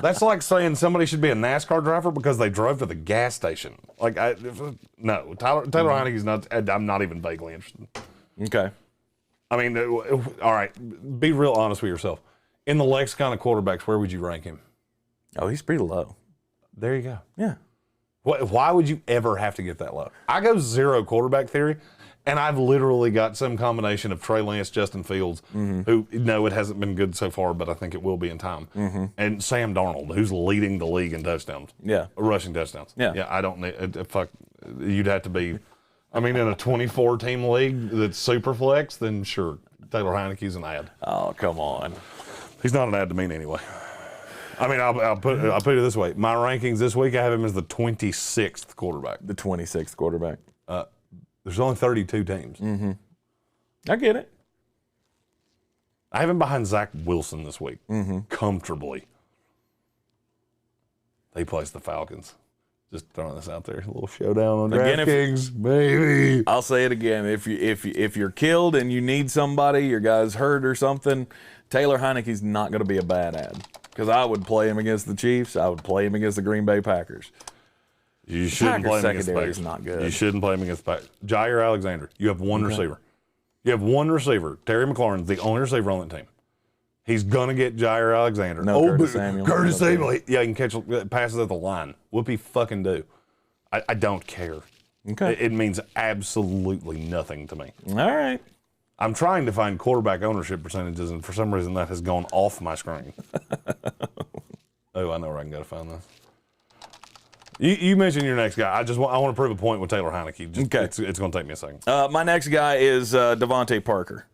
That's like saying somebody should be a NASCAR driver because they drove to the gas station. Like, no, Taylor Heineke's not. I'm not even vaguely interested. Okay. I mean, all right, be real honest with yourself. In the lexicon of quarterbacks, where would you rank him? Oh, he's pretty low. There you go. Yeah. Why would you ever have to get that low? I go 0 quarterback theory, and I've literally got some combination of Trey Lance, Justin Fields, who, no, it hasn't been good so far, but I think it will be in time, and Sam Darnold, who's leading the league in touchdowns. Yeah. Rushing touchdowns. Yeah. I don't need, fuck, you'd have to be, I mean, in a 24-team league that's super flex, then sure, Taylor Heineke's an ad. Oh, come on. He's not an ad to me anyway. I mean, I'll put it this way. My rankings this week, I have him as the 26th quarterback. The 26th quarterback. There's only 32 teams. I get it. I have him behind Zach Wilson this week, comfortably. He plays the Falcons. Just throwing this out there, a little showdown on DraftKings, baby. I'll say it again. If you're killed and you need somebody, your guy's hurt or something, Taylor Heineke's not going to be a bad ad. Because I would play him against the Chiefs. I would play him against the Green Bay Packers. You shouldn't play him against the secondary is Packers. not good. You shouldn't play him against the Packers. Jair Alexander, you have one receiver. You have one receiver. Terry McLaurin's the only receiver on that team. He's going to get Jair Alexander. No, Curtis Samuel. Curtis Samuel. Yeah, he can catch passes at the line. Whoop he fucking do. I don't care. Okay. It means absolutely nothing to me. All right. I'm trying to find quarterback ownership percentages, and for some reason that has gone off my screen. Oh, I know where I can go to find this. You mentioned your next guy. I want to prove a point with Taylor Heineke. Okay. It's going to take me a second. My next guy is Devonte Parker.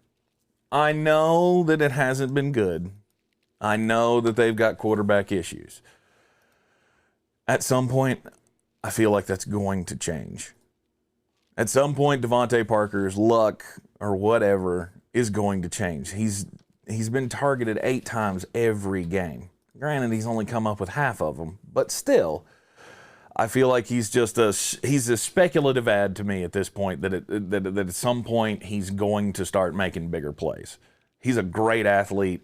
I know that it hasn't been good. I know that they've got quarterback issues. At some point, I feel like that's going to change. At some point, Devonte Parker's luck or whatever is going to change. He's been targeted 8 times every game. Granted, he's only come up with half of them, but still, I feel like he's a speculative ad to me at this point. That at some point he's going to start making bigger plays. He's a great athlete,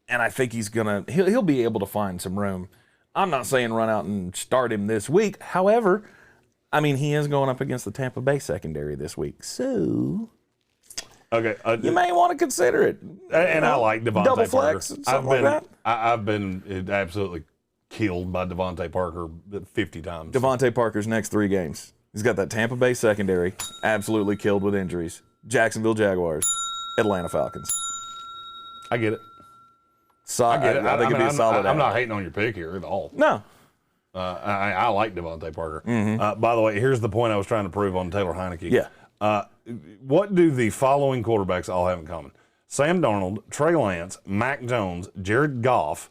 and I think he'll be able to find some room. I'm not saying run out and start him this week. However, I mean, he is going up against the Tampa Bay secondary this week, so Okay, you may want to consider it. And I like Devonte double Parker. flex, something like that. I've been absolutely killed by Devonte Parker 50 times. Devonte Parker's next 3 games. He's got that Tampa Bay secondary, absolutely killed with injuries. Jacksonville Jaguars, Atlanta Falcons. I get it. I get it. think it'd be a solid. I'm not hating on your pick here at all. No. I like Devonte Parker. By the way, here's the point I was trying to prove on Taylor Heineke. Yeah. What do the following quarterbacks all have in common? Sam Darnold, Trey Lance, Mac Jones, Jared Goff,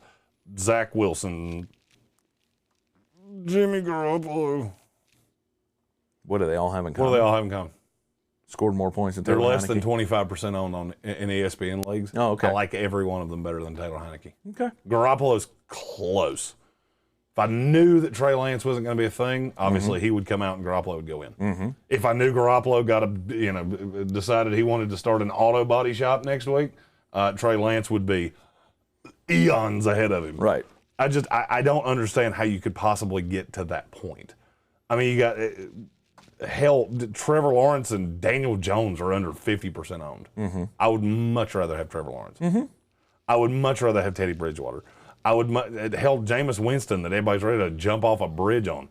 Zach Wilson, Jimmy Garoppolo. What do they all have in What common? do they all have in common? Scored more points than They're Taylor less than Heineke. 25% owned in ESPN leagues. Oh, okay. I like every one of them better than Taylor Heineke. Okay. Garoppolo's close. If I knew that Trey Lance wasn't going to be a thing, obviously he would come out and Garoppolo would go in. If I knew Garoppolo decided he wanted to start an auto body shop next week, Trey Lance would be eons ahead of him. Right. I don't understand how you could possibly get to that point. I mean, you got Trevor Lawrence and Daniel Jones are under 50% owned. I would much rather have Trevor Lawrence. I would much rather have Teddy Bridgewater. I would Jameis Winston that everybody's ready to jump off a bridge on.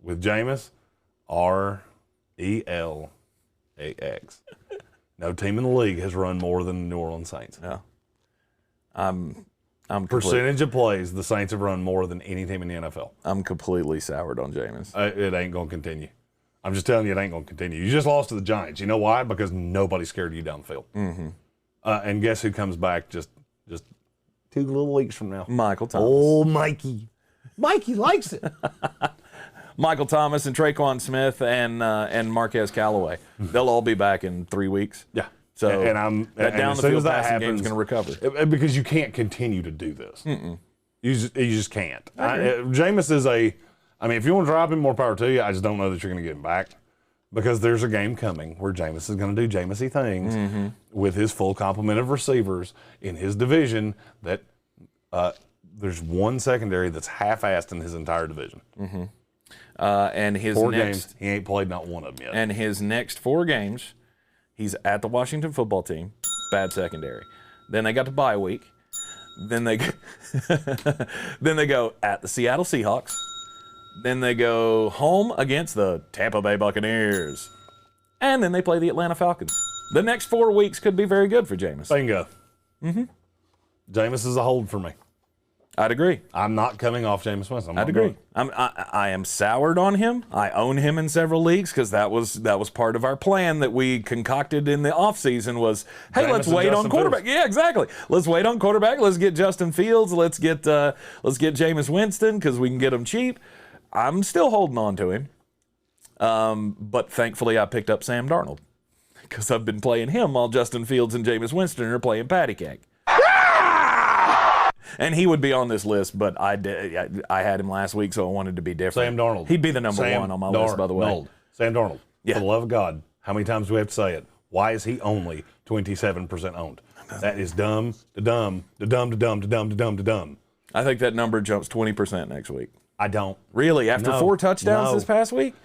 With Jameis, RELAX. No team in the league has run more than the New Orleans Saints. Yeah. I'm Percentage of plays, the Saints have run more than any team in the NFL. I'm completely soured on Jameis. It ain't going to continue. I'm just telling you, it ain't going to continue. You just lost to the Giants. You know why? Because nobody's scared of you down the field. And guess who comes back just 2 little weeks from now? Michael Thomas. Oh, Mikey. Mikey likes it. Michael Thomas and Traquan Smith and Marquez Callaway. They'll all be back in 3 weeks. Yeah. So and that down the field passing game is going to recover. Because you can't continue to do this. You just can't. Jameis is if you want to drop him, more power to you. I just don't know that you're going to get him back because there's a game coming where Jameis is going to do Jameis-y things with his full complement of receivers in his division that there's one secondary that's half-assed in his entire division. And his 4 next games, he ain't played not one of them yet. and his next 4 games, he's at the Washington football team, bad secondary. Then they got the bye week. Then they then they go at the Seattle Seahawks. Then they go home against the Tampa Bay Buccaneers. And then they play the Atlanta Falcons. The next 4 weeks could be very good for Jameis. Bingo. Jameis is a hold for me. I'd agree. I'm not coming off Jameis Winston. I'd agree. I am soured on him. I own him in several leagues because that was part of our plan that we concocted in the offseason was, hey, Jameis let's and wait on Justin quarterback. Fields. Yeah, exactly. Let's wait on quarterback. Let's get Justin Fields. Let's get Jameis Winston because we can get him cheap. I'm still holding on to him. But thankfully I picked up Sam Darnold because I've been playing him while Justin Fields and Jameis Winston are playing patty cake. And he would be on this list, but I had him last week, so I wanted to be different. Sam Darnold. He'd be the number 1 on my list, by the way. Sam Darnold. Yeah. For the love of God, how many times do we have to say it? Why is he only 27% owned? That is dumb, dumb. I think that number jumps 20% next week. I don't. Really? After 4 touchdowns this past week?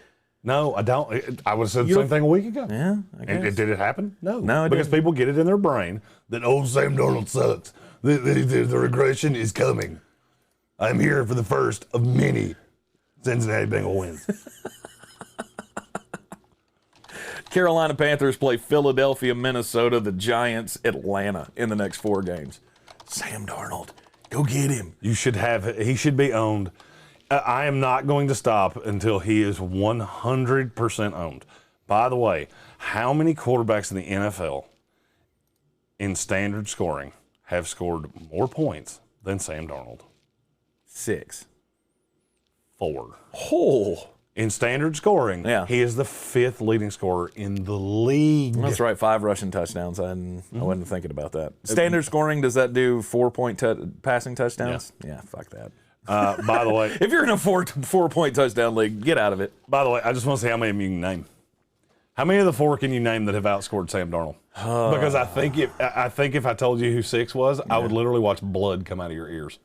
No, I don't. I would have said the same thing a week ago. Yeah, I guess. And did it happen? No. No, it because didn't. people get it in their brain that, Sam Darnold sucks. The regression is coming. I'm here for the first of many Cincinnati Bengal wins. Carolina Panthers play Philadelphia, Minnesota, the Giants, Atlanta in the next 4 games. Sam Darnold, go get him. He should be owned. I am not going to stop until he is 100% owned. By the way, how many quarterbacks in the NFL in standard scoring have scored more points than Sam Darnold? 6. 4. Oh. In standard scoring, Yeah. he is the 5th leading scorer in the league. That's right, 5 rushing touchdowns. I wasn't thinking about that. Standard scoring, does that do 4-point passing touchdowns? Yeah, fuck that. By the way, If you're in a 4-point touchdown league, get out of it. by the way, I just want to see how many of you can name. How many of the 4 can you name that have outscored Sam Darnold? Because I think if I told you who 6 was, I would literally watch blood come out of your ears.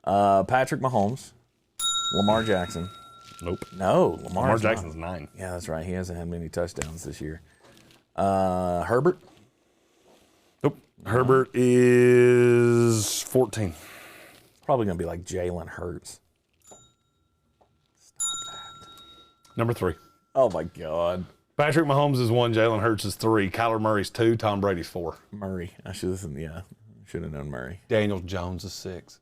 Patrick Mahomes, Lamar Jackson. Nope. No, Lamar Jackson's 9. Yeah, that's right. He hasn't had many touchdowns this year. Herbert. Nope. Herbert is 14. Probably going to be like Jalen Hurts. Number 3. Oh, my God. Patrick Mahomes is 1, Jalen Hurts is 3, Kyler Murray's 2, Tom Brady's 4. Murray. I should have known Murray. Daniel Jones is 6.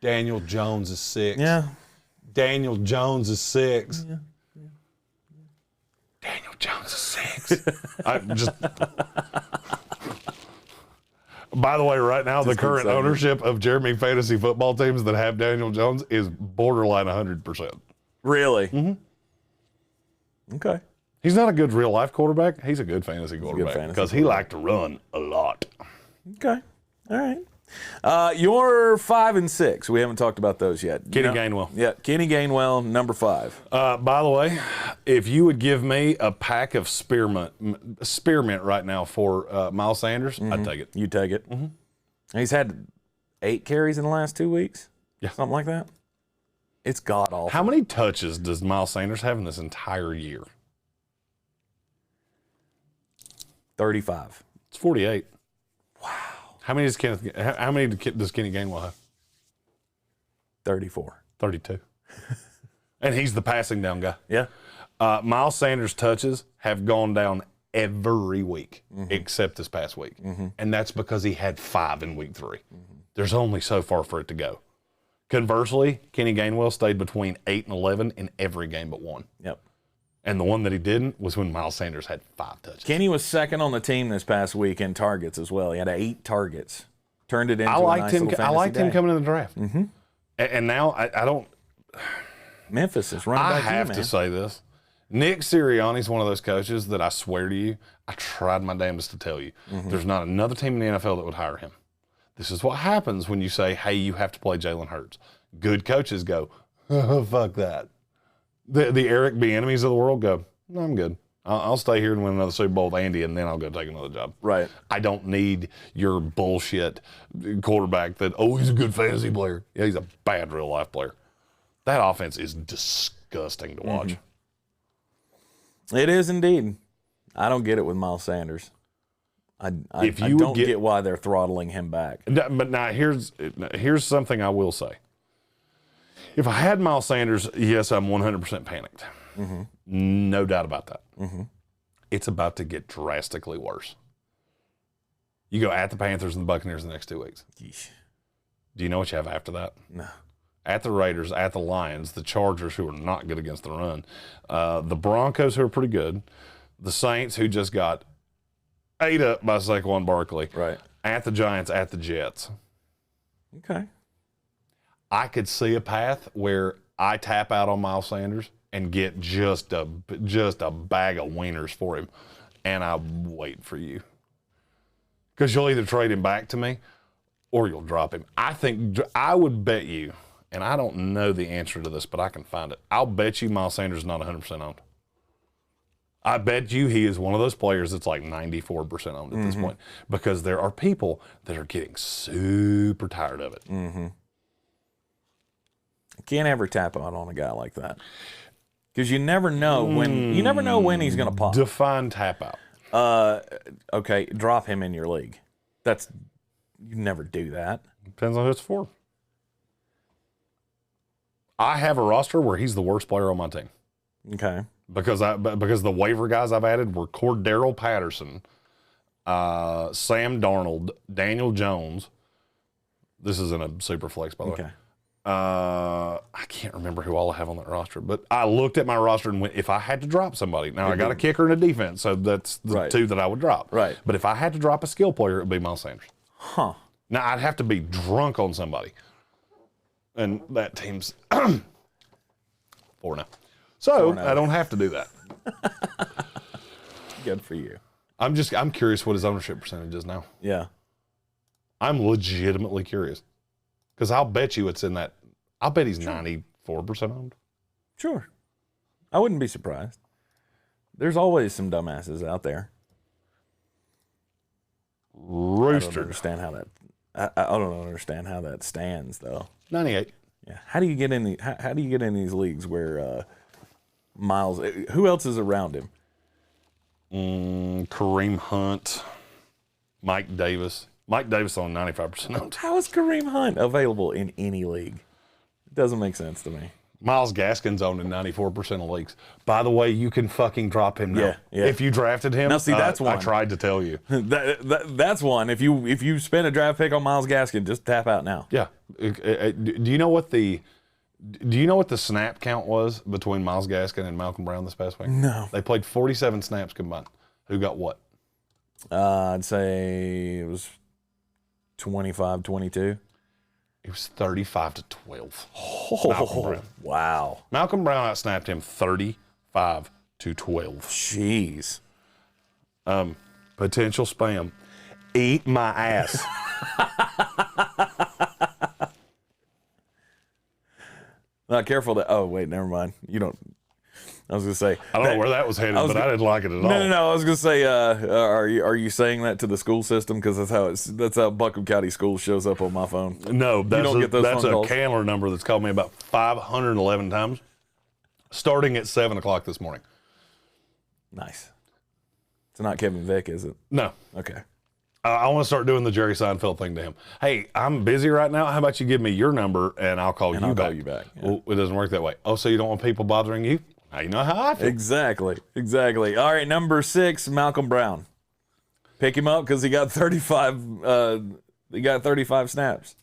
Daniel Jones is 6. Yeah. Daniel Jones is 6. Yeah. Daniel Jones is 6. By the way, right now, the current ownership of Jeremy fantasy football teams that have Daniel Jones is borderline 100%. Really? Mm-hmm. Okay. He's not a good real-life quarterback. He's a good fantasy quarterback because he liked to run a lot. Okay. All right. You're 5 and 6. We haven't talked about those yet. Kenny Gainwell. Yeah, Kenny Gainwell, number 5. By the way, if you would give me a pack of spearmint right now for Miles Sanders, I'd take it. You take it. Mm-hmm. He's had 8 carries in the last 2 weeks. Yeah, something like that. It's god awful. How many touches does Miles Sanders have in this entire year? 35. It's 48. Wow. How many does Kenny Gainwell have? 34. 32. And he's the passing down guy. Yeah. Miles Sanders' touches have gone down every week except this past week. And that's because he had 5 in week 3. There's only so far for it to go. Conversely, Kenny Gainwell stayed between 8 and 11 in every game but 1. Yep. And the one that he didn't was when Miles Sanders had 5 touches. Kenny was second on the team this past week in targets as well. He had 8 targets. Turned it into a nice little fantasy I liked him day. coming in the draft. And now I don't. Memphis is running back. I have to say this. Nick Sirianni's one of those coaches that I swear to you, I tried my damnedest to tell you. There's not another team in the NFL that would hire him. This is what happens when you say, hey, you have to play Jalen Hurts. Good coaches go, oh, fuck that. The Eric Bieniemys of the world go, no, I'm good. I'll stay here and win another Super Bowl with Andy, and then I'll go take another job. Right. I don't need your bullshit quarterback that, oh, he's a good fantasy player. Yeah, he's a bad real-life player. That offense is disgusting to watch. It is indeed. I don't get it with Miles Sanders. I don't get why they're throttling him back. But now here's something I will say. If I had Miles Sanders, yes, I'm 100% panicked. No doubt about that. It's about to get drastically worse. You go at the Panthers and the Buccaneers the next 2 weeks. Yeesh. Do you know what you have after that? No. At the Raiders, at the Lions, the Chargers, who are not good against the run, the Broncos, who are pretty good, the Saints, who just got ate up by Saquon Barkley, right? At the Giants, at the Jets. Okay. I could see a path where I tap out on Miles Sanders and get just a bag of wieners for him, and I wait for you. Because you'll either trade him back to me or you'll drop him. I would bet you, and I don't know the answer to this, but I can find it. I'll bet you Miles Sanders is not 100% owned. I bet you he is one of those players that's like 94% owned at this point, because there are people that are getting super tired of it. Can't ever tap out on a guy like that, because you never know when he's going to pop. Define tap out. Okay, drop him in your league. You never do that. Depends on who it's for. I have a roster where he's the worst player on my team. Okay. Because the waiver guys I've added were Cordero Patterson, Sam Darnold, Daniel Jones. This isn't a super flex, by the way. I can't remember who all I have on that roster, but I looked at my roster and went, if I had to drop somebody, now I got a kicker and a defense, so that's the 2 that I would drop. Right. But if I had to drop a skill player, it would be Miles Sanders. Huh. Now I'd have to be drunk on somebody, and that team's 4-0. So 4-0. I don't have to do that. Good for you. I'm curious what his ownership percentage is now. Yeah. I'm legitimately curious. Because I'll bet you it's in that. I'll bet he's 94% owned. Sure. I wouldn't be surprised. There's always some dumbasses out there. Rooster. I don't understand how that. I don't understand how that stands though. 98. Yeah. How do you get in how do you get in these leagues where Miles? Who else is around him? Kareem Hunt, Mike Davis. Mike Davis on 95% owned. How is Kareem Hunt available in any league? It doesn't make sense to me. Miles Gaskin's owned in 94% of leagues. By the way, you can fucking drop him now. Yeah. If you drafted him, Now, see, that's one. I tried to tell you. That's one. If you spend a draft pick on Miles Gaskin, just tap out now. Yeah. Do you know what the snap count was between Miles Gaskin and Malcolm Brown this past week? No. They played 47 snaps combined. Who got what? I'd say it was 25-22. It was 35-12. Oh, Brown. wow. Malcolm Brown outsnapped him 35-12. Jeez. Potential spam. Eat my ass. Not careful that. Oh, wait, never mind. You don't. I was going to say. I don't know where that was headed, but I didn't like it at all. No. I was going to say, are you saying that to the school system? Because that's how Buncombe County Schools shows up on my phone. No, that's phone a calls. Candler number that's called me about 511 times, starting at 7 o'clock this morning. Nice. It's not Kevin Vick, is it? No. Okay. I want to start doing the Jerry Seinfeld thing to him. Hey, I'm busy right now. How about you give me your number and I'll call you back? Call you back. Yeah. Well, it doesn't work that way. Oh, so you don't want people bothering you? Now you know how I feel. Exactly. All right, number 6, Malcolm Brown. Pick him up because he got 35. He got 35 snaps.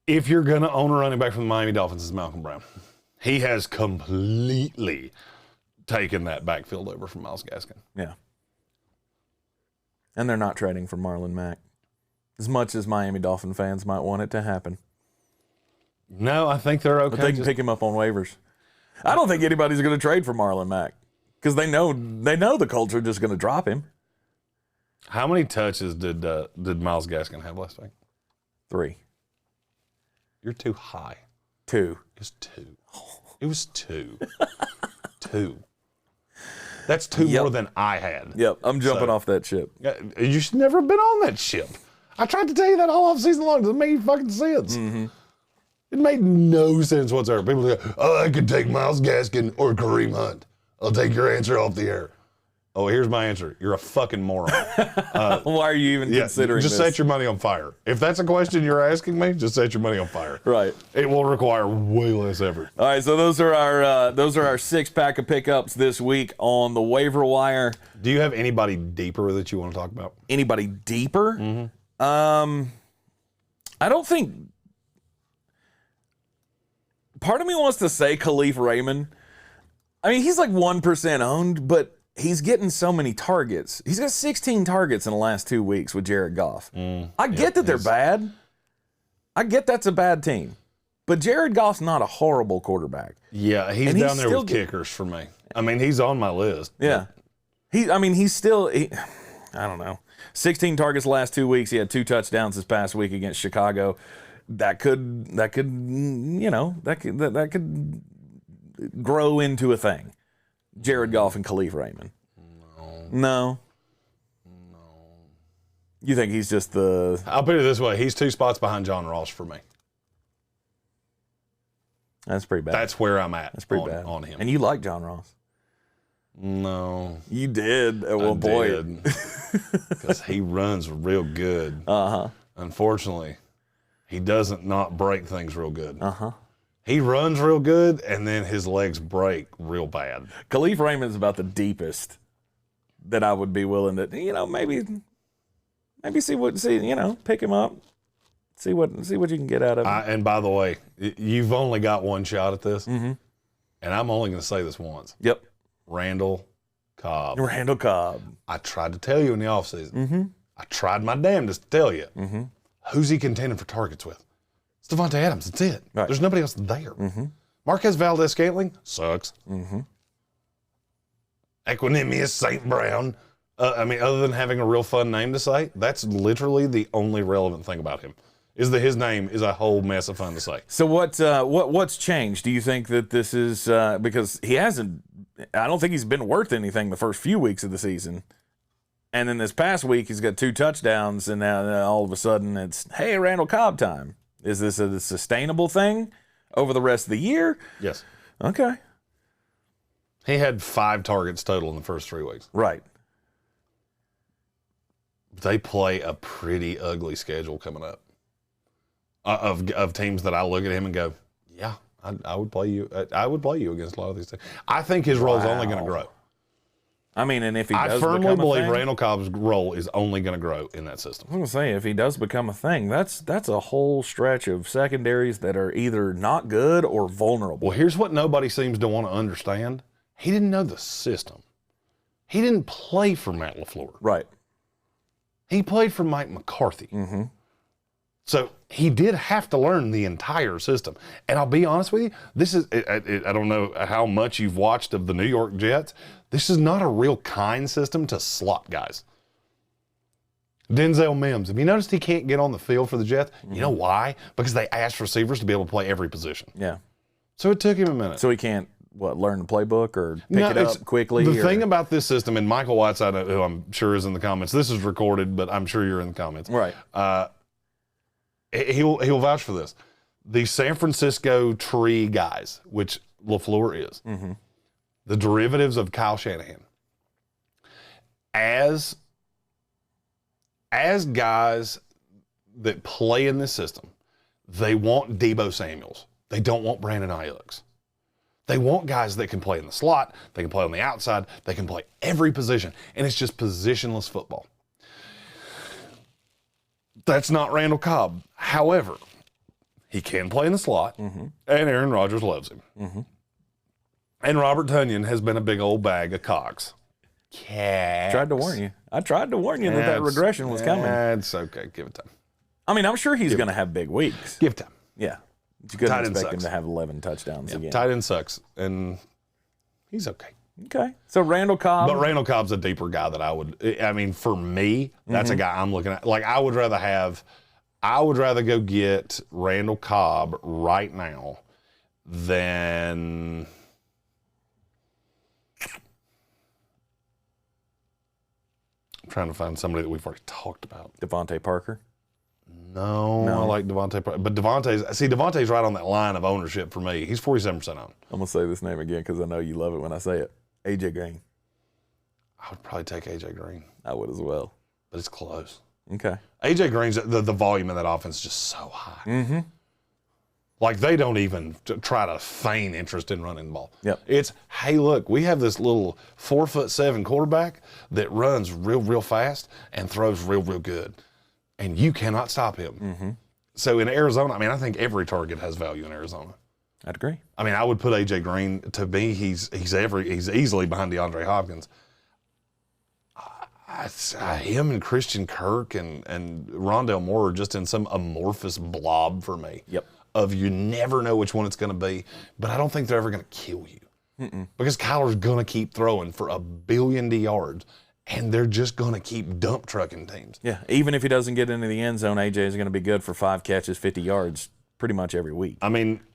If you're gonna own a running back from the Miami Dolphins, it's Malcolm Brown. He has completely taken that backfield over from Miles Gaskin. Yeah. And they're not trading for Marlon Mack, as much as Miami Dolphin fans might want it to happen. No, I think they're okay. But they can pick him up on waivers. I don't think anybody's going to trade for Marlon Mack because they know the culture just going to drop him. How many touches did Miles Gaskin have last week? 3. You're too high. 2. It was 2. It was 2. 2. That's 2 more than I had. Yep, I'm jumping off that ship. You should never have been on that ship. I tried to tell you that all offseason long. It doesn't make any fucking sense. Mm-hmm. It made no sense whatsoever. People go, oh, I could take Miles Gaskin or Kareem Hunt. I'll take your answer off the air. Oh, here's my answer. You're a fucking moron. Why are you even considering just this? set your money on fire. If that's a question you're asking me, just set your money on fire. Right. It will require way less effort. All right, so those are our 6-pack of pickups this week on the waiver wire. Do you have anybody deeper that you want to talk about? Anybody deeper? Mm-hmm. I don't think. Part of me wants to say Khalif Raymond. I mean, he's like 1% owned, but he's getting so many targets. He's got 16 targets in the last 2 weeks with Jared Goff. I get that they're bad. I get that's a bad team. But Jared Goff's not a horrible quarterback. Yeah, he's down there with kickers for me. I mean, he's on my list. Yeah. He's still, I don't know. 16 targets the last 2 weeks. He had 2 touchdowns this past week against Chicago. That could grow into a thing. Jared Goff and Khalif Raymond. No. You think he's just the... I'll put it this way. He's 2 spots behind John Ross for me. That's pretty bad. That's where I'm at. That's pretty bad on him. And you like John Ross. No. You did at one point. Because he runs real good. Uh-huh. Unfortunately, he doesn't not break things real good. Uh-huh. He runs real good, and then his legs break real bad. Khalif Raymond's about the deepest that I would be willing to, maybe pick him up, see what you can get out of him. And by the way, you've only got one shot at this, and I'm only going to say this once. Yep. Randall Cobb. Randall Cobb. I tried to tell you in the offseason. I tried my damnedest to tell you. Who's he contending for targets with? It's Devonte Adams. That's it. Right. There's nobody else there. Marquez Valdez-Scantling sucks. Equanimous St. Brown. Other than having a real fun name to say, that's literally the only relevant thing about him. Is that his name is a whole mess of fun to say. So what's changed? Do you think that this is because he hasn't? I don't think he's been worth anything the first few weeks of the season. And then this past week, he's got 2 touchdowns, and now all of a sudden it's, hey, Randall Cobb time. Is this a sustainable thing over the rest of the year? Yes. Okay. He had 5 targets total in the first 3 weeks. Right. They play a pretty ugly schedule coming up of teams that I look at him and go, yeah, I would play you. I would play you against a lot of these things. I think his role is only going to grow. I mean, and if he does I firmly believe thing, Randall Cobb's role is only going to grow in that system. I was going to say, if he does become a thing, that's a whole stretch of secondaries that are either not good or vulnerable. Well, here's what nobody seems to want to understand. He didn't know the system. He didn't play for Matt LaFleur. Right. He played for Mike McCarthy. Mm-hmm. So he did have to learn the entire system. And I'll be honest with you, this is, I don't know how much you've watched of the New York Jets. This is not a real kind system to slot guys. Denzel Mims, have you noticed he can't get on the field for the Jets? Mm-hmm. You know why? Because they asked receivers to be able to play every position. Yeah. So it took him a minute. So he can't, learn the playbook or pick it up quickly? The thing about this system, and Michael Whiteside, who I'm sure is in the comments, this is recorded, but I'm sure you're in the comments. Right. He'll vouch for this. The San Francisco tree guys, which LaFleur is, mm-hmm. the derivatives of Kyle Shanahan, as guys that play in this system, they want Deebo Samuels. They don't want Brandon Ayuk's. They want guys that can play in the slot, they can play on the outside, they can play every position, and it's just positionless football. That's not Randall Cobb. However, he can play in the slot, mm-hmm. and Aaron Rodgers loves him. Mm-hmm. And Robert Tonyan has been a big old bag of cogs. Tried to warn you. I tried to warn you that regression was coming. It's okay. Give it time. I mean, I'm sure he's going to have big weeks. Give it time. Yeah. But you couldn't Tight end expect him sucks. to have 11 touchdowns again. Tight end sucks, and he's okay. Okay. So Randall Cobb. But Randall Cobb's a deeper guy that for me, that's a guy I'm looking at. Like, I would rather go get Randall Cobb right now than I'm trying to find somebody that we've already talked about. Devonte Parker. No, I like Devonte Parker. But Devonte's right on that line of ownership for me. He's 47% owned. I'm going to say this name again because I know you love it when I say it. AJ Greene. I would probably take AJ Greene. I would as well. But it's close. Okay. AJ Greene's, the volume in that offense is just so high. Mm-hmm. Like, they don't even try to feign interest in running the ball. Yep. It's, hey, look, we have this little 4'7" quarterback that runs real fast and throws real good. And you cannot stop him. Mm-hmm. So in Arizona, I think every target has value in Arizona. I'd agree. I would put AJ Greene, to me, he's easily behind DeAndre Hopkins. Him and Christian Kirk and Rondale Moore are just in some amorphous blob for me. Yep. Of you never know which one it's going to be, but I don't think they're ever going to kill you. Mm-mm. Because Kyler's going to keep throwing for 1 billion yards, and they're just going to keep dump trucking teams. Yeah, even if he doesn't get into the end zone, AJ is going to be good for 5 catches, 50 yards pretty much every week.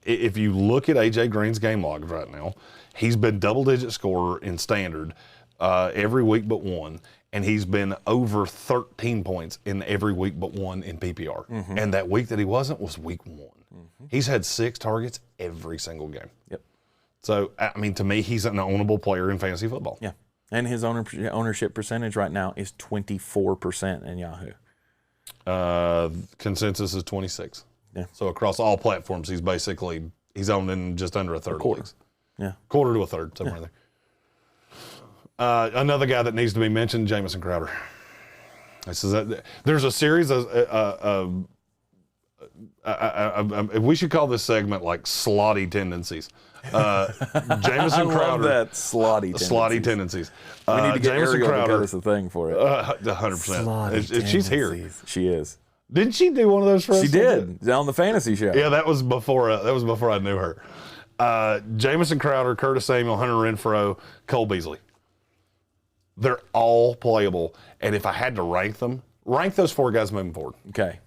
If you look at AJ Greene's game logs right now, he's been double-digit scorer in standard every week but one, and he's been over 13 points in every week but one in PPR. Mm-hmm. And that week that he wasn't was week 1. Mm-hmm. He's had 6 targets every single game. Yep. So, to me, he's an ownable player in fantasy football. Yeah. And his ownership percentage right now is 24% in Yahoo. Consensus is 26. Yeah. So across all platforms, he's owned in just under a third of leagues. Yeah. Quarter to a third, somewhere there. Another guy that needs to be mentioned, Jamison Crowder. There's a series of we should call this segment like slotty tendencies. Jamison Crowder. I love that slotty tendencies. We need to get Jamison Ariel Crowder. to cut us a thing for it. 100%. She's here. She is. Didn't she do one of those for us? She did on the fantasy show. Yeah, that was before I knew her. Jamison Crowder, Curtis Samuel, Hunter Renfrow, Cole Beasley. They're all playable, and if I had to rank those 4 guys moving forward. Okay.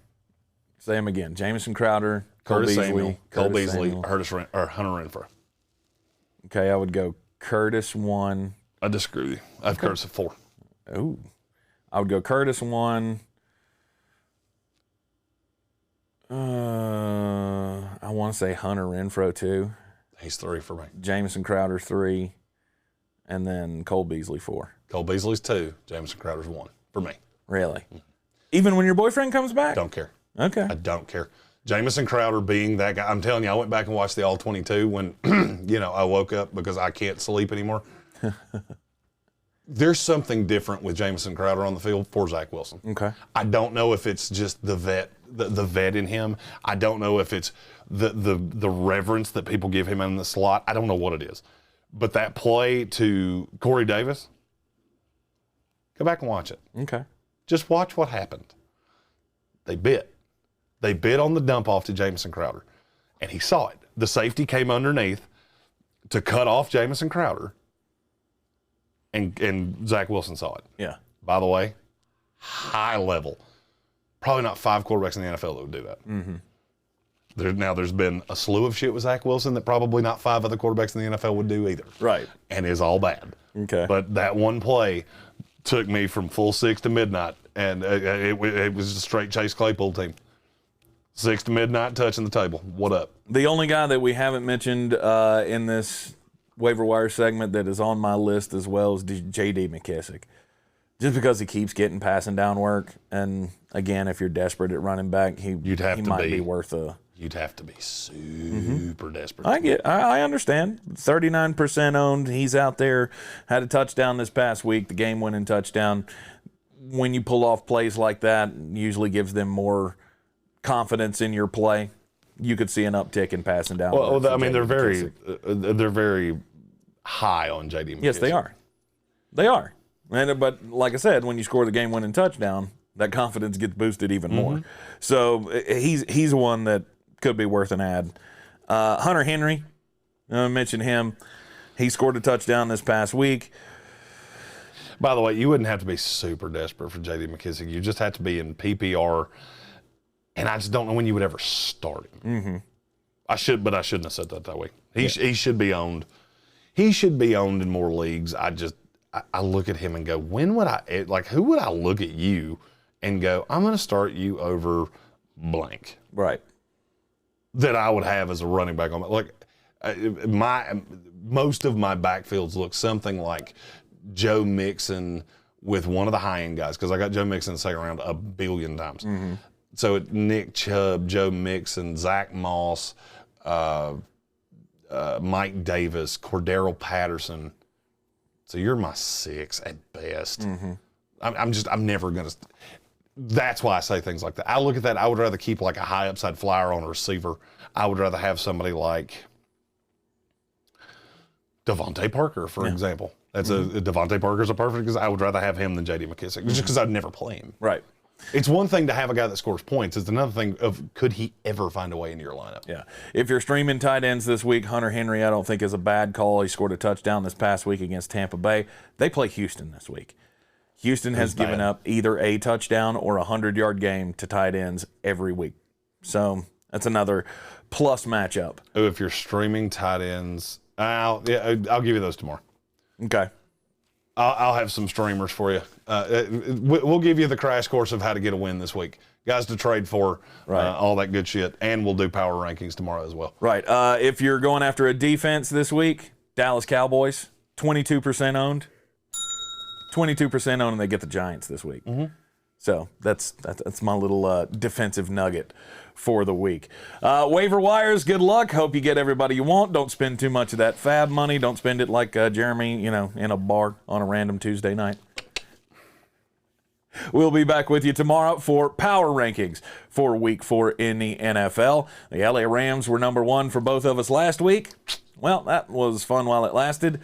Say them again. Jamison Crowder, Curtis Cole Samuel, Cole Beasley, Samuel. Hunter Renfrow. Okay, I would go Curtis 1. I disagree with you. I have Curtis at 4. Ooh. I would go Curtis 1. I want to say Hunter Renfrow 2. He's 3 for me. Jamison Crowder 3. And then Cole Beasley 4. Cole Beasley's 2. Jamison Crowder's 1 for me. Really? Even when your boyfriend comes back? Don't care. Okay. I don't care. Jamison Crowder being that guy. I'm telling you, I went back and watched the All-22 when, I woke up because I can't sleep anymore. There's something different with Jamison Crowder on the field for Zach Wilson. Okay. I don't know if it's just the vet in him. I don't know if it's the reverence that people give him in the slot. I don't know what it is. But that play to Corey Davis, go back and watch it. Okay. Just watch what happened. They bit. They bit on the dump off to Jamison Crowder, and he saw it. The safety came underneath to cut off Jamison Crowder, and Zach Wilson saw it. Yeah. By the way, high level. Probably not 5 quarterbacks in the NFL that would do that. Mm-hmm. There's been a slew of shit with Zach Wilson that probably not 5 other quarterbacks in the NFL would do either. Right. And is all bad. Okay. But that one play took me from full 6 to midnight, and it was a straight Chase Claypool team. 6 to midnight, touching the table. What up? The only guy that we haven't mentioned in this waiver wire segment that is on my list as well is J.D. McKissick. Just because he keeps getting passing down work, and again, if you're desperate at running back, he might be worth a. You'd have to be super desperate. I understand. 39% owned. He's out there. Had a touchdown this past week, the game-winning touchdown. When you pull off plays like that, usually gives them more confidence in your play. You could see an uptick in passing down. Well, I mean, they're very high on J.D. McKissick. Yes, they are. They are. But like I said, when you score the game-winning touchdown, that confidence gets boosted even more. So he's one that could be worth an ad. Hunter Henry, I mentioned him. He scored a touchdown this past week. By the way, you wouldn't have to be super desperate for J.D. McKissick. You just have to be in PPR, and I just don't know when you would ever start him. I shouldn't have said that way. He should be owned. He should be owned in more leagues. I look at him and go, who would I look at you and go, I'm going to start you over blank. Right. That I would have as a running back on most of my backfields look something like Joe Mixon with one of the high end guys, because I got Joe Mixon in the second round 1 billion times. So Nick Chubb, Joe Mixon, Zach Moss, Mike Davis, Cordero Patterson. So you're my 6 at best. I'm never gonna. That's why I say things like that. I look at that. I would rather keep like a high upside flyer on a receiver. I would rather have somebody like Devonte Parker, for example. That's Devonte Parker's a perfect because I would rather have him than J.D. McKissick, just because I'd never play him. Right. It's one thing to have a guy that scores points. It's another thing of could he ever find a way into your lineup? Yeah. If you're streaming tight ends this week, Hunter Henry I don't think is a bad call. He scored a touchdown this past week against Tampa Bay. They play Houston this week. Houston has given up either a touchdown or a 100-yard game to tight ends every week. So that's another plus matchup. If you're streaming tight ends, I'll give you those tomorrow. Okay. I'll have some streamers for you. We'll give you the crash course of how to get a win this week. Guys to trade for, all that good shit. And we'll do power rankings tomorrow as well. Right. If you're going after a defense this week, Dallas Cowboys, 22% owned. 22% owned, and they get the Giants this week. So that's my little defensive nugget for the week. Waiver wires, good luck. Hope you get everybody you want. Don't spend too much of that fab money. Don't spend it like Jeremy, in a bar on a random Tuesday night. We'll be back with you tomorrow for power rankings for Week 4 in the NFL. The LA Rams were number 1 for both of us last week. Well, that was fun while it lasted.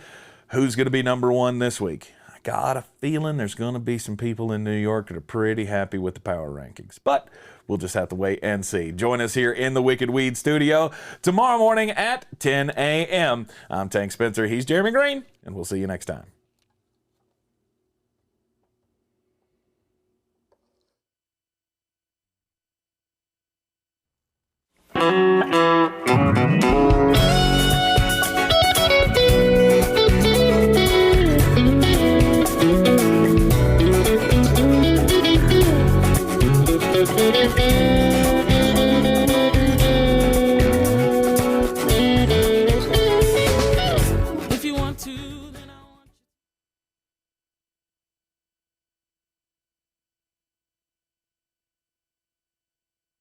Who's going to be number 1 this week? I got a feeling there's going to be some people in New York that are pretty happy with the power rankings. But we'll just have to wait and see. Join us here in the Wicked Weed studio tomorrow morning at 10 a.m. I'm Tank Spencer. He's Jeremy Greene, and we'll see you next time.